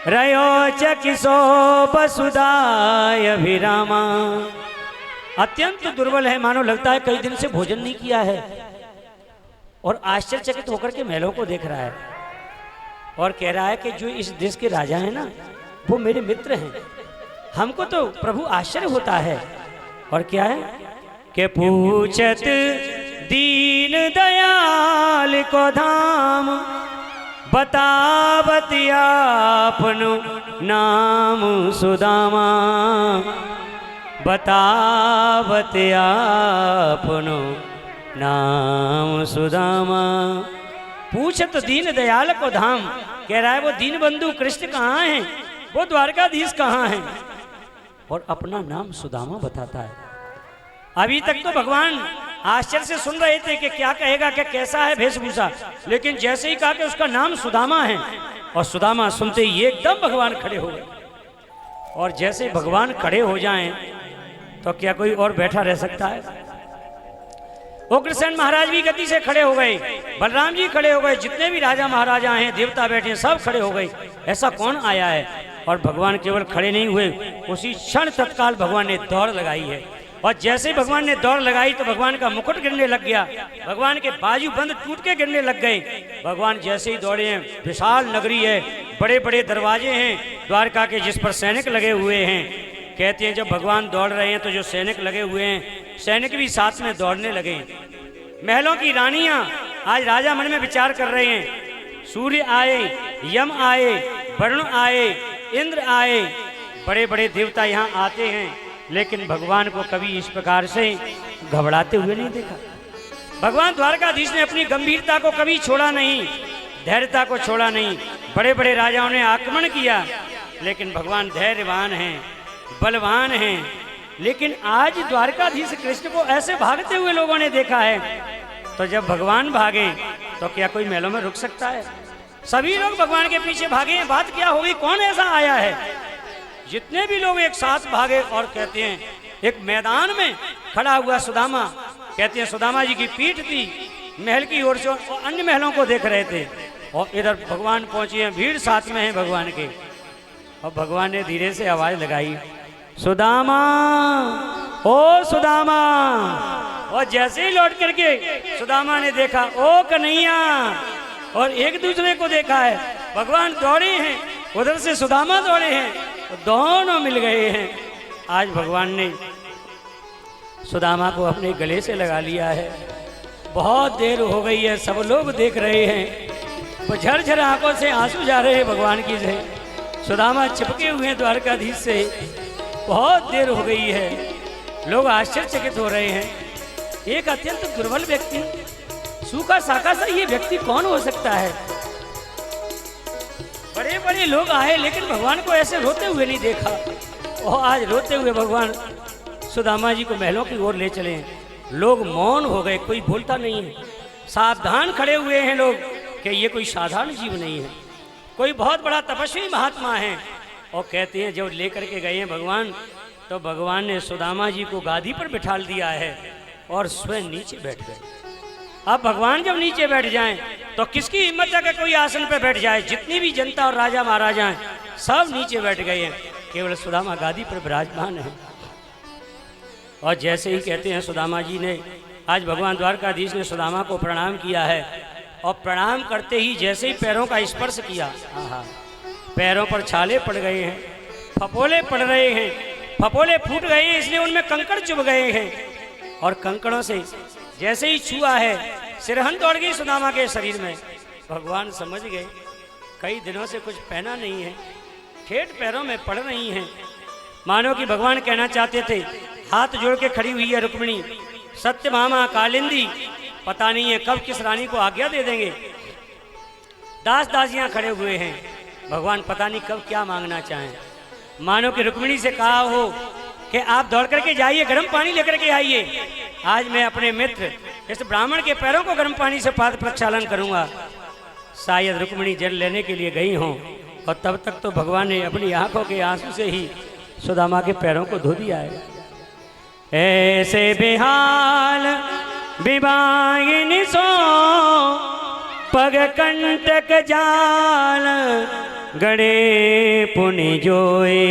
A: रयो चकिसो वसुदाय अभिरामा। अत्यंत दुर्बल है, मानो लगता है कई दिन से भोजन नहीं किया है, और आश्चर्यचकित होकर के महलों को देख रहा है और कह रहा है कि जो इस देश के राजा है ना, वो मेरे मित्र हैं, हमको तो प्रभु आश्चर्य होता है। और क्या है कि पूछत दीन दयाल को धाम, बतावत आपनु नाम सुदामा, बतावत आपनु नाम सुदामा। पूछत दीन दयाल को धाम, कह रहा है वो दीन बंधु कृष्ण कहाँ हैं, वो द्वारकाधीश कहाँ हैं, और अपना नाम सुदामा बताता है। अभी तक तो भगवान आश्चर्य से सुन रहे थे कि क्या कहेगा, कि कैसा है वेशभूषा, लेकिन जैसे ही कहा कि उसका नाम सुदामा है, और सुदामा सुनते ही एकदम भगवान खड़े हो गए। और जैसे भगवान खड़े हो जाएं तो क्या कोई और बैठा रह सकता है? उग्रसेन महाराज भी गति से खड़े हो गए, बलराम जी खड़े हो गए, जितने भी राजा महाराजा हैं, देवता बैठे हैं, सब खड़े हो गए। ऐसा कौन आया है? और भगवान केवल खड़े नहीं हुए, उसी क्षण तत्काल भगवान ने दौड़ लगाई है। और जैसे ही भगवान ने दौड़ लगाई तो भगवान का मुकुट गिरने लग गया, भगवान के बाजू बंद टूट के गिरने लग गए। भगवान जैसे ही दौड़े हैं, विशाल नगरी है, बड़े बड़े दरवाजे हैं द्वारका के, जिस पर सैनिक लगे हुए हैं। कहते हैं जब भगवान दौड़ रहे हैं तो जो सैनिक लगे हुए हैं, सैनिक भी साथ में दौड़ने लगे। महलों की रानियां आज राजा मन में विचार कर रहे हैं, सूर्य आए, यम आए, वरुण आए, इंद्र आए, बड़े बड़े देवता यहाँ आते हैं, लेकिन भगवान को कभी इस प्रकार से घबराते हुए नहीं देखा। भगवान द्वारकाधीश ने अपनी गंभीरता को कभी छोड़ा नहीं, धैर्यता को छोड़ा नहीं। बड़े बड़े राजाओं ने आक्रमण किया, लेकिन भगवान धैर्यवान हैं, बलवान हैं। लेकिन आज द्वारकाधीश कृष्ण को ऐसे भागते हुए लोगों ने देखा है, तो जब भगवान भागे तो क्या कोई महलों में रुक सकता है? सभी लोग भगवान के पीछे भागे। बात क्या होगी, कौन ऐसा आया है? जितने भी लोग एक साथ भागे। और कहते हैं एक मैदान में खड़ा हुआ सुदामा, कहते हैं सुदामा जी की पीठ थी महल की ओर से, और अन्य महलों को देख रहे थे। और इधर भगवान पहुंचे हैं, भीड़ साथ में है भगवान के। और भगवान ने धीरे से आवाज लगाई, सुदामा, ओ सुदामा। और जैसे ही लौट करके सुदामा ने देखा, ओ कन्हैया, और एक दूसरे को देखा है। भगवान दौड़े हैं, उधर से सुदामा दौड़े हैं, तो दोनों मिल गए हैं। आज भगवान ने सुदामा को अपने गले से लगा लिया है। बहुत देर हो गई है, सब लोग देख रहे हैं, वो झरझर आंखों से आंसू जा रहे हैं भगवान की से। सुदामा चिपके हुए हैं द्वारकाधीश से, बहुत देर हो गई है, लोग आश्चर्यचकित हो रहे हैं। एक अत्यंत दुर्बल व्यक्ति, सूखा साखा सा ये व्यक्ति कौन हो सकता है? बड़े बड़े लोग आए लेकिन भगवान को ऐसे रोते हुए नहीं देखा। और आज रोते हुए भगवान सुदामा जी को महलों की ओर ले चले। लोग मौन हो गए, कोई बोलता नहीं है। सावधान खड़े हुए हैं लोग कि ये कोई साधारण जीव नहीं है, कोई बहुत बड़ा तपस्वी महात्मा है। और कहते हैं जब लेकर के गए हैं भगवान, तो भगवान ने सुदामा जी को गादी पर बिठा दिया है और स्वयं नीचे बैठ गए। अब भगवान जब नीचे बैठ जाएं तो किसकी हिम्मत है कि कोई आसन पर बैठ जाए? जितनी भी जनता और राजा महाराजा हैं सब नीचे बैठ गए हैं, केवल सुदामा गादी पर विराजमान है। और जैसे ही कहते हैं सुदामा जी ने, आज भगवान द्वारकाधीश ने सुदामा को प्रणाम किया है। और प्रणाम करते ही जैसे ही पैरों का स्पर्श किया, आहा, पैरों पर छाले पड़ गए हैं, फपोले पड़ रहे हैं, फपोले फूट गए हैं, इसलिए उनमें कंकड़ चुभ गए हैं। और कंकड़ों से जैसे ही छुआ है, सिरहन दौड़ गई सुदामा के शरीर में। भगवान समझ गए कई दिनों से कुछ पहना नहीं है, ठेठ पैरों में पड़ रही हैं। मानो कि भगवान कहना चाहते थे, हाथ जोड़ के खड़ी हुई है रुक्मिणी, सत्यभामा, कालिंदी, पता नहीं है कब किस रानी को आज्ञा दे देंगे। दास दासियां खड़े हुए हैं, भगवान पता नहीं कब क्या मांगना चाहें। मानो कि रुक्मिणी से कहा हो कि आप दौड़ करके जाइए, गर्म पानी लेकर के आइए, आज मैं अपने मित्र इस ब्राह्मण के पैरों को गर्म पानी से पाद प्रक्षालन करूंगा। शायद रुक्मिणी जल लेने के लिए गई हों, और तब तक तो भगवान ने अपनी आंखों के आंसू से ही सुदामा के पैरों को धो दिया है। ऐसे बेहाल विवाहिनी सो पग कंटक जाल, गड़े पुनि जोए,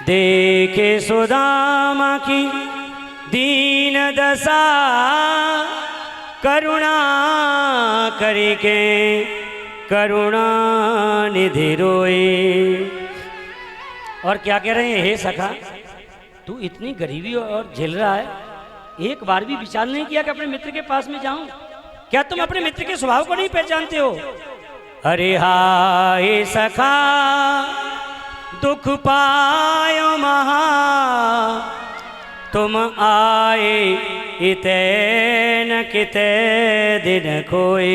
A: देखे सुदामा की दीन दशा, करुणा करके करुणा निधि रोए। और क्या कह रहे हैं, हे सखा, तू इतनी गरीबी और झेल रहा है, एक बार भी विचार नहीं किया कि अपने मित्र के पास में जाऊं? क्या तुम अपने मित्र के स्वभाव को नहीं पहचानते हो? अरे हाय सखा, दुख पायो महा, तुम आए इते न किते दिन खोए।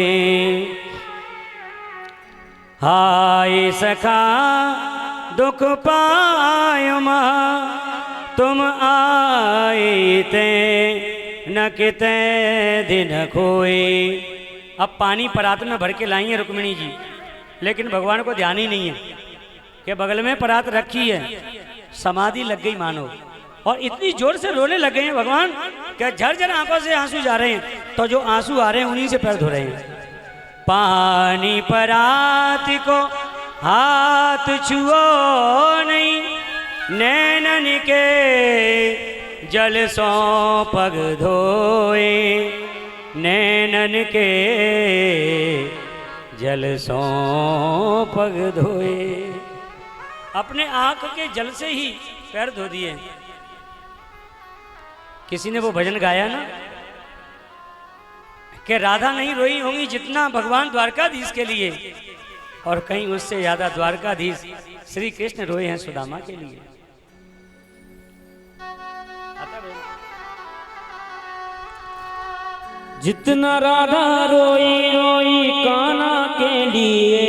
A: हाय सखा, दुख पायो महा, तुम आए ते न किते दिन खोए। अब पानी परात में भर के लाई है रुक्मिणी जी, लेकिन भगवान को ध्यान ही नहीं है कि बगल में परात रखी है। समाधि लग गई मानो, और इतनी जोर से रोने लगे हैं भगवान कि झरझर आंखों से आंसू जा रहे हैं। तो जो आंसू आ रहे हैं उन्हीं से पैर धो रहे हैं। पानी परात को हाथ छुओ नहीं, नैनन के जल सो पग धोए, नैनन के जल सो पग धोए। अपने आंख के जल से ही पैर धो दिए। किसी ने वो भजन गाया ना कि राधा नहीं रोई होंगी जितना भगवान द्वारकाधीश के लिए, और कहीं उससे ज्यादा द्वारकाधीश श्री कृष्ण रोए हैं सुदामा के लिए।
B: जितना राधा रोई रोई कान्हा के लिए,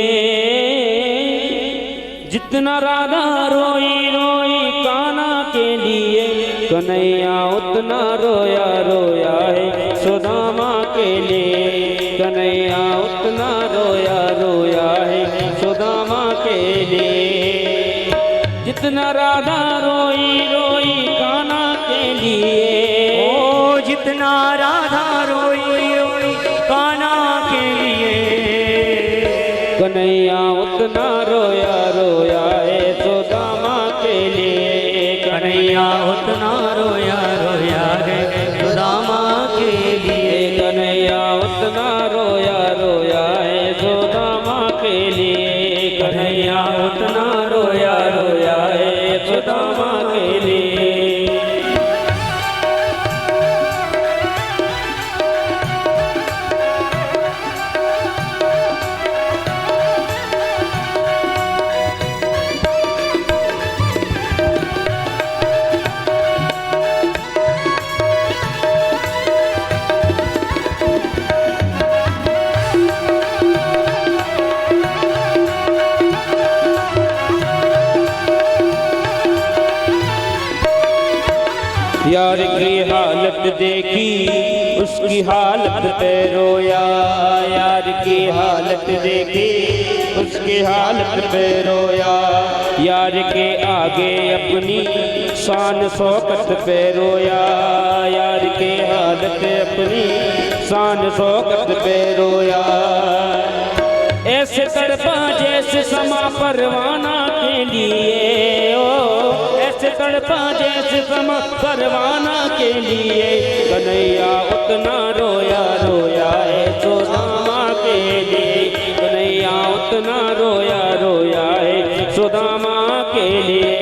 B: जितना राधा रोई रोई कान्हा के लिए, कन्हैया उतना रोया रोया है सुदामा के लिए। कन्हैया उतना रोया रोया है सुदामा के लिए। जितना राधा रोई रोई कान्हा के लिए,
A: ओ जितना राधा रोई रोई कान्हा के लिए,
B: कन्हैया उतना रोया रोया है सुदामा के लिए।
A: कन्हैया उतना रोया रोया है सुदामा के लिए।
B: कन्हैया उतना रोया रोया है सुदामा के लिए।
A: कन्हैया उतना रोया रोया है
B: सुदामा के लिए। यार की हालत देखी उसकी हालत पे रोया। यार की हालत देखी उसकी हालत पे रोया। यार के आगे अपनी शान शौकत पे रोया। यार के हालत अपनी शान शौकत पे रोया। ऐसे तड़पा जैसे समा परवाना के लिए। ओ ऐसे तड़पा जैसे समा परवाना के लिए। कन्हैया उतना रोया रोया है सुदामा के लिए। कन्हैया उतना रोया रोया है सुदामा के लिए।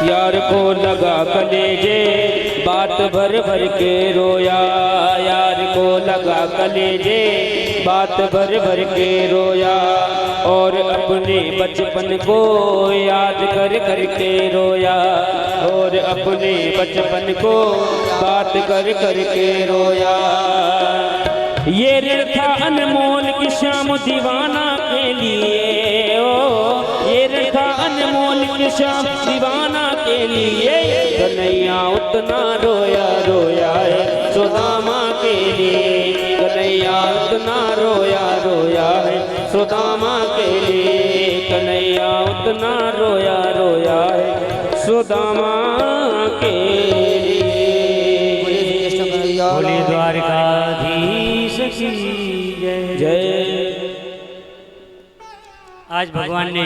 B: यार को लगा कलेजे बात भर भर के रोया। यार को लगा कलेजे बात भर भर के रोया। और अपने बचपन को याद कर कर के रोया। और अपने बचपन को बात कर कर के रोया। ये ऋण था अनमोल की श्याम दीवाना के लिए। ओ ये ऋण था अनमोल की श्याम दीवाना के लिए। कन्हैया उतना रोया रोया है सुदामा के लिए। कन्हैया उतना रोया रोया है सुदामा के लिए। कन्हैया उतना रोया रोया है सुदामा के लिए।
A: बोले द्वारकाधीश की जय
B: जय।
A: आज भगवान ने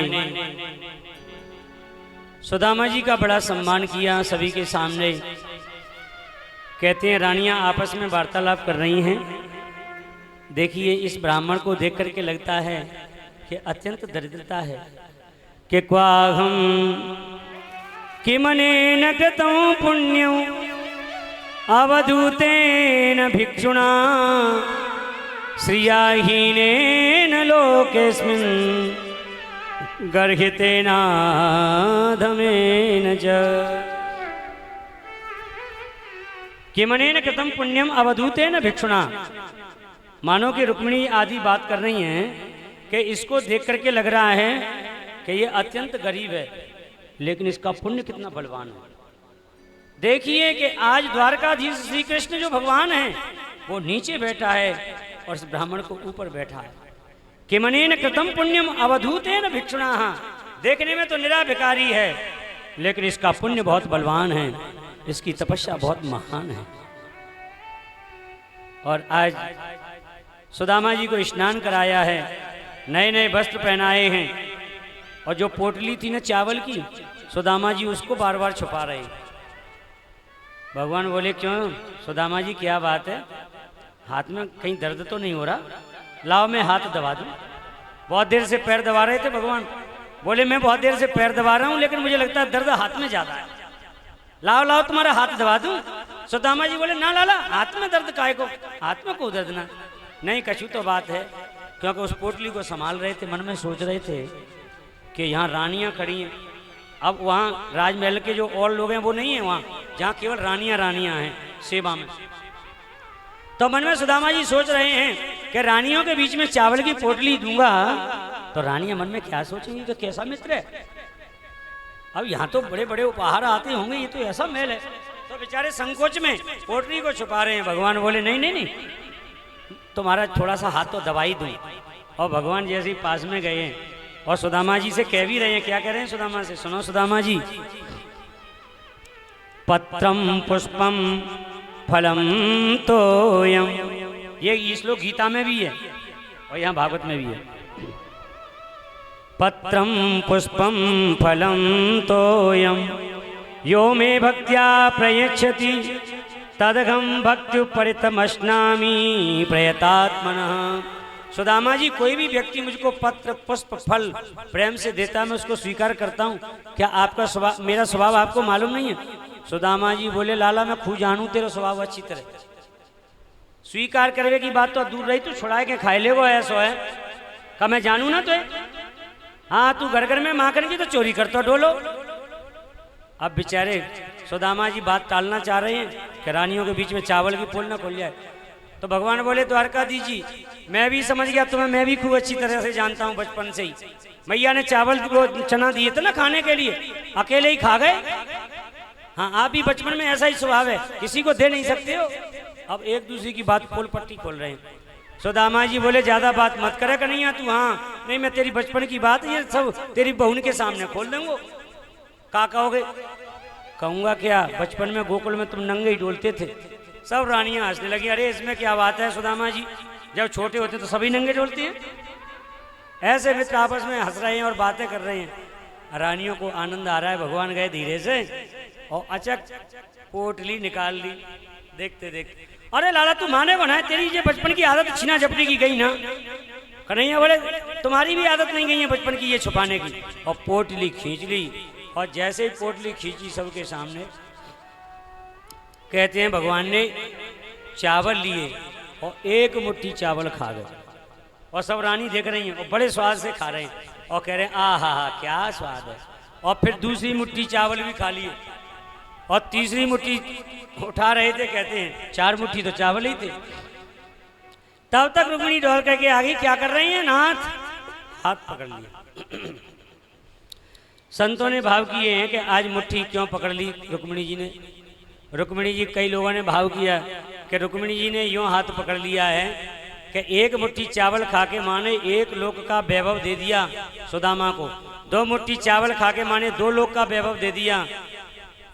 A: सुदामा जी का बड़ा सम्मान किया सभी के सामने। कहते हैं रानियां आपस में वार्तालाप कर रही हैं। देखिए इस ब्राह्मण को देख करके लगता है कि अत्यंत दरिद्रता है कि क्वाहम किमनेन कृतं पुण्यं अवधूतेन भिक्षुणा श्रियाहीनेन लोकेस्मिन् गर्हितेनाधमेन च। किमनेन कृतं पुण्यम अवधूतेन भिक्षुणा। मानो कि रुक्मिणी आदि बात कर रही हैं कि इसको देख करके लग रहा है कि ये अत्यंत गरीब है, लेकिन इसका पुण्य कितना बलवान है। देखिए कि आज द्वारकाधीश श्री कृष्ण जो भगवान हैं वो नीचे बैठा है और इस ब्राह्मण को ऊपर बैठा है। किमनेन कृतं पुण्यम अवधूतेन भिक्षुणा। देखने में तो निरा भिखारी है, लेकिन इसका पुण्य बहुत बलवान है, इसकी तपस्या बहुत महान है। और आज सुदामा जी को स्नान कराया है, नए नए वस्त्र पहनाए हैं, और जो पोटली थी ना चावल की, सुदामा जी उसको बार बार छुपा रहे हैं। भगवान बोले क्यों सुदामा जी क्या बात है, हाथ में कहीं दर्द तो नहीं हो रहा? लाओ मैं हाथ दबा दूं। बहुत देर से पैर दबा रहे थे भगवान। बोले मैं बहुत देर से पैर दबा रहा हूं, लेकिन मुझे लगता है दर्द हाथ में ज्यादा है। लाओ लाओ तुम्हारा हाथ दबा दूं। सुदामा जी बोले ना लाला, हाथ में दर्द काहे को, हाथ में को दर्द ना। नहीं कछु तो बात है, क्योंकि उस पोटली को संभाल रहे थे, मन में सोच रहे थे कि यहाँ रानियां खड़ी हैं। अब वहाँ राजमहल के जो और लोग हैं वो नहीं है वहाँ, जहाँ केवल रानियां हैं सेवा में। तो मन में सुदामा जी सोच रहे हैं कि रानियों के बीच में चावल की पोटली दूंगा तो रानियां मन में क्या सोचेंगी कि कैसा मित्र है। अब यहाँ तो बड़े बड़े उपहार आते होंगे, ये तो ऐसा महल है। तो बेचारे संकोच में पोटली को छुपा रहे हैं। भगवान बोले नहीं नहीं नहीं, तुम्हारा थोड़ा सा हाथ तो दबाई दूं। और भगवान जैसे ही पास में गए हैं और सुदामा जी से कह भी रहे हैं, क्या कह रहे हैं सुदामा से, सुनो सुदामा जी, पत्रम पुष्पम फलम तोयम, ये श्लोक गीता में भी है और यहाँ भागवत में भी है। पत्रम पुष्पम फलम तोयम यो मे भक्त्या प्रयच्छति तदघम भक्त्युपरितमश्नामि प्रयतात्मनः। सुदामा जी, कोई भी व्यक्ति मुझको पत्र पुष्प फल प्रेम से देता है, मैं उसको स्वीकार करता हूँ। क्या आपका स्वभाव, मेरा स्वभाव आपको मालूम नहीं है? सुदामा जी बोले, लाला मैं खूब जानू तेरा स्वभाव अच्छी तरह, स्वीकार करवे की बात तो दूर रही, तू छुड़ा के खाए ले वो ऐसा है का मैं जानू ना तो है। हाँ, तू घर घर में माखन की तो चोरी करता डोलो। अब बेचारे सुदामा जी बात टालना चाह रहे हैं कि रानियों के बीच में चावल की पोल ना खुल जाए। तो भगवान बोले, द्वारका दीजिए, मैं भी समझ गया तुम्हें, मैं भी खूब अच्छी तरह से जानता हूँ बचपन से ही। मैया ने चावल को चना दिए थे ना खाने के लिए, अकेले ही खा गए। हाँ, आप भी बचपन में ऐसा ही स्वभाव है, किसी को दे नहीं सकते हो। अब एक दूसरे की बात पोल पट्टी खोल रहे हैं। सुदामा जी बोले, ज्यादा बात मत करे कन्हैया तू। हाँ नहीं, मैं तेरी बचपन की बात ये सब तेरी बहन के सामने खोल दूंगा। का कहोगे? कहूंगा क्या, बचपन में गोकुल में तुम नंगे ही डोलते थे। सब रानियां हंसने लगी, अरे इसमें क्या बात है सुदामा जी, जब छोटे होते तो सभी नंगे डोलते हैं। ऐसे मित्र आपस में हंस रहे हैं और बातें कर रहे हैं। रानियों को आनंद आ रहा है। भगवान गए धीरे से और अचक पोटली निकाल ली। देखते देखते, अरे लाला तू माने बनाए, तेरी ये बचपन की आदत छीना झपटी की गई ना। कन्हैया बोले, तुम्हारी भी आदत नहीं गई है बचपन की ये छुपाने की। और पोटली खींच ली, और जैसे ही पोटली खींची सबके सामने, कहते हैं भगवान ने चावल लिए और एक मुट्ठी चावल खा गए। और सब रानी देख रही हैं और बड़े स्वाद से खा रहे हैं और कह रहे हैं, आ हा क्या स्वाद है। और फिर दूसरी मुट्ठी चावल भी खा लिए और तीसरी मुट्ठी उठा रहे थे, कहते हैं 4 मुट्ठी तो चावल ही थे। तब तक रुक्मिणी डोल करके आगे, क्या कर रही हैं नाथ? हाथ पकड़ लिया। संतों ने भाव किए हैं कि आज मुट्ठी क्यों पकड़ ली रुक्मिणी जी ने। रुक्मिणी जी, कई लोगों ने भाव किया कि रुक्मिणी जी ने यूं हाथ पकड़ लिया है कि एक मुट्ठी चावल खा के माँ ने 1 लोक का वैभव दे दिया सुदामा को, 2 मुट्ठी चावल खा के माँ ने 2 लोक का वैभव दे दिया,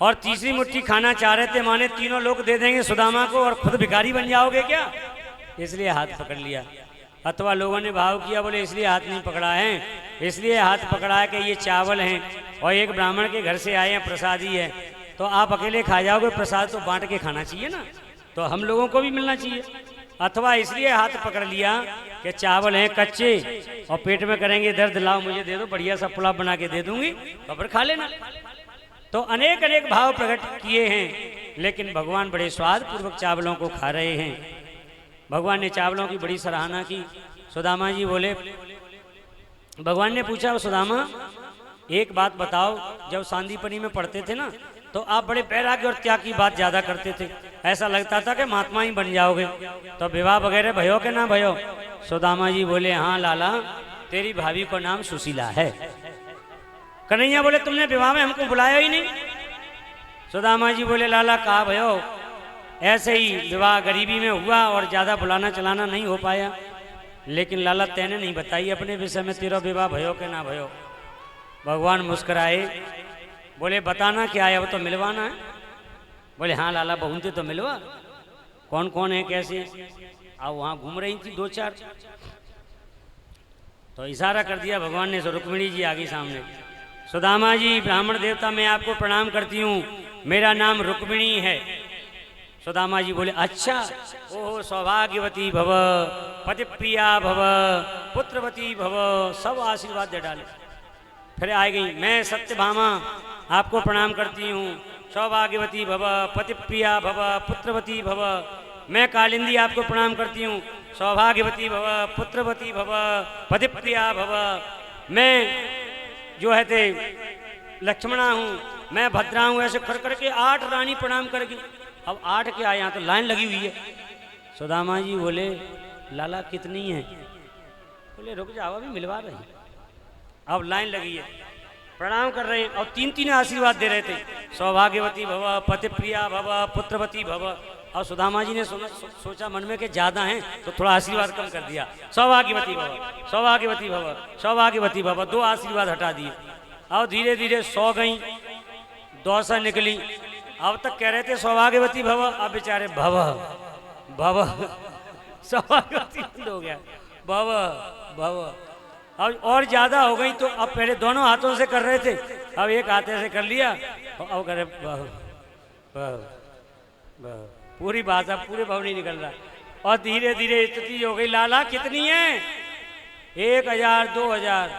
A: और तीसरी मुट्ठी खाना चाह रहे थे माँ ने 3 लोक दे देंगे सुदामा को और खुद भिखारी बन जाओगे क्या, इसलिए हाथ पकड़ लिया। अथवा लोगों ने भाव किया, बोले इसलिए हाथ नहीं पकड़ा है, इसलिए हाथ पकड़ा है कि ये चावल हैं और एक ब्राह्मण के घर से आए हैं, प्रसादी है, तो आप अकेले खा जाओगे, प्रसाद तो बांट के खाना चाहिए ना, तो हम लोगों को भी मिलना चाहिए। अथवा इसलिए हाथ पकड़ लिया कि चावल हैं कच्चे और पेट में करेंगे दर्द, लाओ मुझे दे दो, बढ़िया सा पुलाव बना के दे दूंगी, खबर खा लेना। तो अनेक अनेक भाव प्रकट किए हैं, लेकिन भगवान बड़े स्वाद पूर्वक चावलों को खा रहे हैं। भगवान ने चावलों की बड़ी सराहना की। सुदामा जी बोले, भगवान ने पूछा, सुदामा एक बात बताओ, जब सांदीपनी में पढ़ते थे ना तो आप बड़े वैराग्य और त्याग की बात ज्यादा करते थे, ऐसा लगता था कि महात्मा ही बन जाओगे, तो विवाह वगैरह भयो के ना भयो? सुदामा जी बोले, हाँ लाला, तेरी भाभी का नाम सुशीला है। कन्हैया बोले, तुमने विवाह में हमको बुलाया ही नहीं? सुदामा जी बोले, लाला कहा भयो, ऐसे ही विवाह गरीबी में हुआ और ज्यादा बुलाना चलाना नहीं हो पाया, लेकिन लाला तेने नहीं बताई अपने विषय में तेरा विवाह भयो के ना भयो। भगवान मुस्कुराए, बोले बताना क्या है, वो तो मिलवाना है। बोले हाँ लाला, बहुनते तो मिलवा, कौन कौन है कैसे? अब वहाँ घूम रही थी 2-4, तो इशारा कर दिया भगवान ने। रुक्मिणी जी आगे सामने, सुदामा जी ब्राह्मण देवता मैं आपको प्रणाम करती हूँ, मेरा नाम रुक्मिणी है। सुदामा जी बोले, अच्छा, ओहो सौभाग्यवती भव, पतिप्रिया भव, पुत्रवती भव, सब आशीर्वाद दे डाले। फिर आ गई, मैं सत्यभामा आपको प्रणाम करती हूँ, सौभाग्यवती भव, पतिप्रिया भव, पुत्रवती भव। मैं कालिंदी आपको प्रणाम करती हूँ, सौभाग्यवती भव, पुत्रवती भव, पतिप्रिया भव। मैं जो है थे लक्ष्मणा हूँ, मैं भद्रा हूँ। ऐसे कर करके 8 रानी प्रणाम करके, अब 8 के आए, यहाँ तो लाइन लगी हुई है। सुदामा जी बोले, लाला कितनी है? बोले रुक जाओ, अभी मिलवा रहे हैं। अब लाइन लगी है, प्रणाम कर रहे हैं और 3-3 आशीर्वाद दे रहे थे, सौभाग्यवती भव, पतिप्रिया भव, पुत्रवती भव। और सुदामा जी ने सोचा मन में कि ज्यादा हैं तो थोड़ा आशीर्वाद कम कर दिया। सौभाग्यवती भव, सौभाग्यवती भव, सौभाग्यवती भव, 2 आशीर्वाद हटा दिए। और धीरे धीरे 100 गई, 200 निकली। अब तक कह रहे थे सौभाग्यवती भव, अब बेचारे भव भव सौभाग्यवती बंद हो गया, भव भव। अब और ज्यादा हो गई तो अब पहले दोनों हाथों से कर रहे थे, अब एक हाथे से कर लिया। अब करे भव भव भव, पूरी भाषा पूरे भाव नहीं निकल रहा। और धीरे धीरे स्थिति हो गई, लाला कितनी है? 1000, 2000,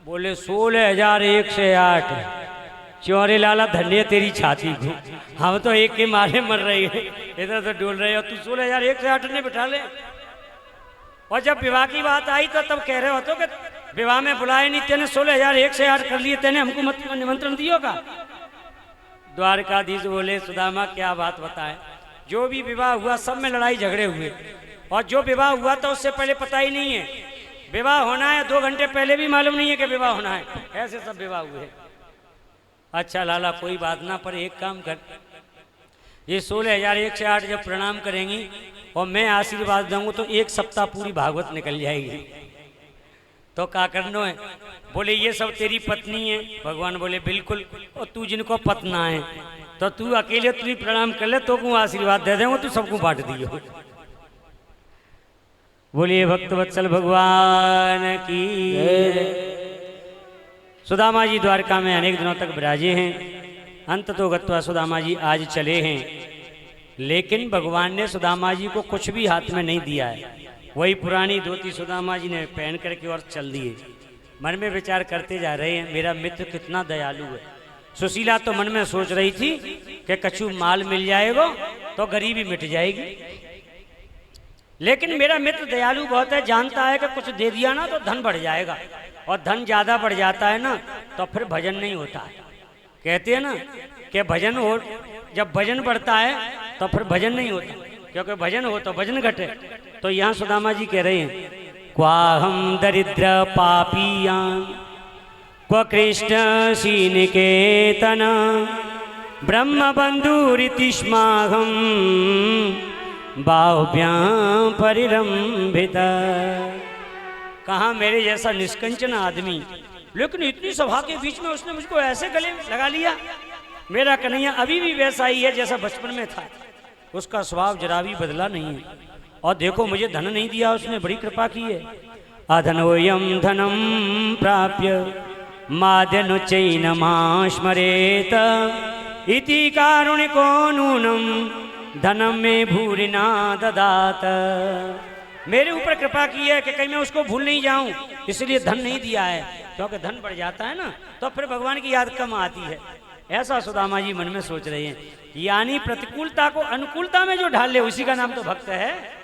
A: बोले 16,108। चौरे लाला धन्य तेरी छाती को, हम तो एक के मारे मर रहे हैं, इधर तो डोल रहे हो, तू 16,108 ने बिठा ले। और जब विवाह की बात आई तो तब कह रहे हो तो कि विवाह में बुलाए नहीं, तेने 16,108 कर लिए, तेने हमको निमंत्रण दियो का? द्वारकाधीश बोले सुदामा क्या बात बताएं, जो भी विवाह हुआ सब में लड़ाई झगड़े हुए, और जो विवाह हुआ था उससे पहले पता ही नहीं है विवाह होना है, 2 घंटे पहले भी मालूम नहीं है कि विवाह होना है, ऐसे सब विवाह हुए। अच्छा लाला कोई बात ना, पर एक काम कर, ये 16,108 जब प्रणाम करेंगी और मैं आशीर्वाद दूंगा तो 1 सप्ताह पूरी भागवत निकल जाएगी। तो क्या करना है? बोले ये सब तेरी पत्नी है। भगवान बोले बिल्कुल, और तू जिनको पतना है तो तू अकेले तू ही प्रणाम कर ले, तो को आशीर्वाद दे देंगे, तू सबको बांट दियो। बोलिए भक्तवत्सल भगवान की। सुदामा जी द्वारका में अनेक दिनों तक विराजे हैं। अंत तो गत्वा सुदामा जी आज चले हैं, लेकिन भगवान ने सुदामा जी को कुछ भी हाथ में नहीं दिया है। वही पुरानी धोती सुदामा जी ने पहन करके और चल दिए। मन में विचार करते जा रहे हैं, मेरा मित्र कितना दयालु है। सुशीला तो मन में सोच रही थी कि कछु माल मिल जाएगा तो गरीबी मिट जाएगी, लेकिन मेरा मित्र दयालु बहुत है, जानता है कि कुछ दे दिया ना तो धन बढ़ जाएगा, और धन ज्यादा बढ़ जाता है ना तो फिर भजन नहीं होता है। कहते हैं ना कि भजन हो, जब भजन बढ़ता है तो फिर भजन नहीं होता, क्योंकि भजन हो तो भजन घटे। तो यहाँ सुदामा जी कह रहे हैं, क्वाहम दरिद्र पापिया क्व कृष्ण श्रीनिकेतन ब्रह्म बंधुरितिष्माहम बाहुभ्यां परिरंभिता। कहाँ मेरे जैसा निष्कंचन आदमी, लेकिन इतनी सभा के बीच में उसने मुझको ऐसे गले लगा लिया। मेरा कन्हैया अभी भी वैसा ही है जैसा बचपन में था, उसका स्वभाव जरा भी बदला नहीं है। और देखो मुझे धन नहीं दिया, उसने बड़ी कृपा की है। अधनोयम धनम प्राप्य माद्यनुचैनमाश्मरेत इति कारुणिको नूनम धनम में भूरिना ददात। मेरे ऊपर कृपा की है कि कहीं मैं उसको भूल नहीं जाऊं, इसलिए धन नहीं दिया है, क्योंकि धन बढ़ जाता है ना तो फिर भगवान की याद कम आती है। ऐसा सुदामा जी मन में सोच रहे हैं। यानी प्रतिकूलता को अनुकूलता में जो ढाल ले उसी का नाम तो भक्त है।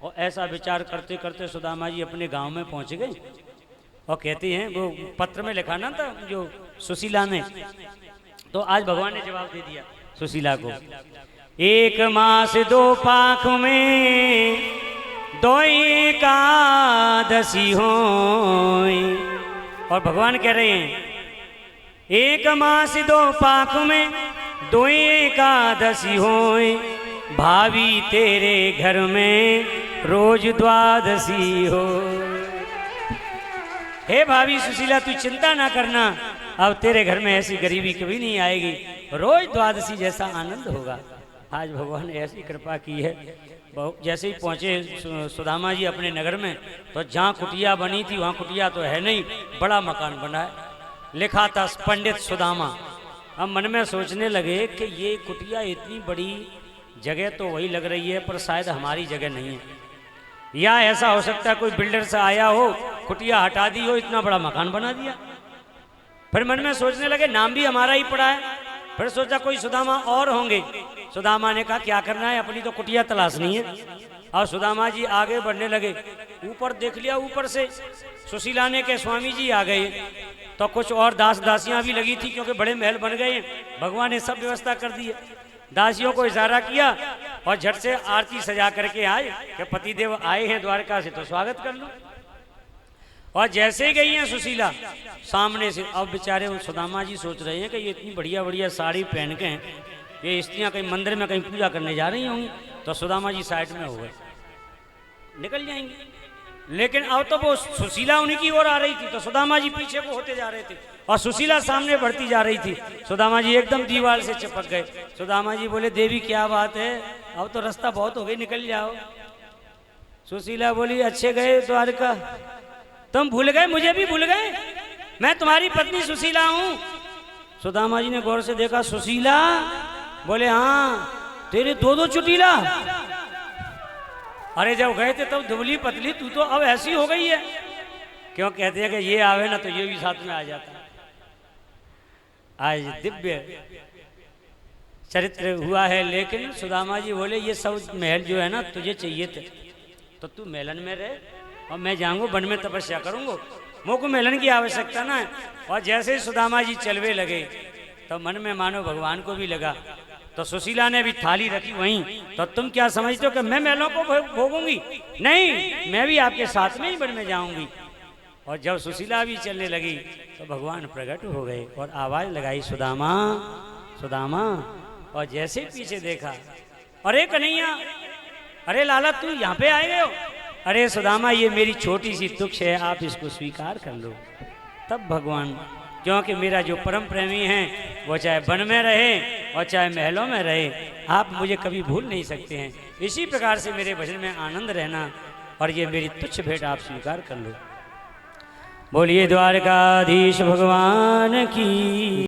A: और ऐसा विचार करते करते सुदामा जी अपने गांव में पहुंच गए, और कहते हैं वो पत्र में लिखा ना था जो सुशीला ने, तो आज भगवान ने जवाब दे दिया सुशीला को। 1 मास 2 पाख में 2 एकादशी होई। और भगवान कह रहे हैं 1 मास 2 पाख में 2 एकादशी होई, भाभी तेरे घर में रोज द्वादशी हो। हे भाभी सुशीला तू चिंता ना करना, अब तेरे घर में ऐसी गरीबी कभी नहीं आएगी, रोज द्वादशी जैसा आनंद होगा। आज भगवान ने ऐसी कृपा की है। जैसे ही पहुंचे सुदामा जी अपने नगर में, तो जहाँ कुटिया बनी थी वहाँ कुटिया तो है नहीं, बड़ा मकान बना है, लिखा था पंडित सुदामा। अब मन में सोचने लगे कि ये कुटिया इतनी बड़ी जगह तो वही लग रही है, पर शायद हमारी जगह नहीं है, या ऐसा हो सकता है कोई बिल्डर से आया हो, कुटिया हटा दी हो, इतना बड़ा मकान बना दिया। फिर मन में सोचने लगे नाम भी हमारा ही पड़ा है। फिर सोचा कोई सुदामा और होंगे। सुदामा ने कहा क्या करना है, अपनी तो कुटिया तलाशनी है। और सुदामा जी आगे बढ़ने लगे, ऊपर देख लिया, ऊपर से सुशीला ने के स्वामी जी आ गए, तो कुछ और दास दासियां भी लगी थी, क्योंकि बड़े महल बन गए हैं, भगवान ने सब व्यवस्था कर दी है। दासियों को इशारा किया और झट से आरती सजा करके आए कि पतिदेव आए हैं द्वारका से, तो स्वागत कर लो। और जैसे ही गई हैं सुशीला सामने से, अब बेचारे सुदामा जी सोच रहे हैं कि ये इतनी बढ़िया बढ़िया साड़ी पहन के ये स्त्रियां कहीं मंदिर में कहीं पूजा करने जा रही होंगी, तो सुदामा जी साइड में हो गए, निकल जाएंगे। लेकिन अब तो वो सुशीला उन्हीं की ओर आ रही थी, तो सुदामा जी पीछे को होते जा रहे थे और सुशीला सामने बढ़ती जा रही थी। सुदामा जी एकदम दीवार से चिपक गए। सुदामा जी बोले, देवी क्या बात है, अब तो रास्ता बहुत हो गई, निकल जाओ। सुशीला बोली, अच्छे गए द्वारका, तुम भूल गए, मुझे भी भूल गए, मैं तुम्हारी पत्नी सुशीला हूं। सुदामा जी ने गौर से देखा, सुशीला? बोले, हाँ, तेरे दो चुटीला। अरे जब गए थे तब दुबली पतली, तू तो अब ऐसी हो गई है। क्यों कहते हैं कि ये आवे ना तो ये भी साथ में आ जाता। आज दिव्य चरित्र हुआ है। लेकिन सुदामा जी बोले, ये सब महल जो है ना तुझे चाहिए थे, तो तू मेलन में रहे और मैं जाऊंगा वन में तपस्या करूंगा, मुझको मेलन की आवश्यकता ना है। और जैसे ही सुदामा जी चलवे लगे तो मन में मानो भगवान को भी लगा। तो सुशीला ने भी थाली रखी वहीं, तो तुम क्या समझते हो कि मैं महलों को भोगूंगी? नहीं, मैं भी आपके साथ में ही वन में जाऊंगी। और जब सुशीला भी चलने लगी तो भगवान प्रकट हो गए और आवाज लगाई, सुदामा, सुदामा। और जैसे पीछे देखा, अरे कन्हैया, अरे लाला, तू यहाँ पे आए गए हो? अरे सुदामा, ये मेरी छोटी सी तुच्छ है, आप इसको स्वीकार कर लो। तब भगवान, क्योंकि मेरा जो परम प्रेमी है वो चाहे वन में रहे और चाहे महलों में रहे, आप मुझे कभी भूल नहीं सकते हैं। इसी प्रकार से मेरे भजन में आनंद रहना और ये मेरी तुच्छ भेंट आप स्वीकार कर लो। बोलिए द्वारकाधीश भगवान की।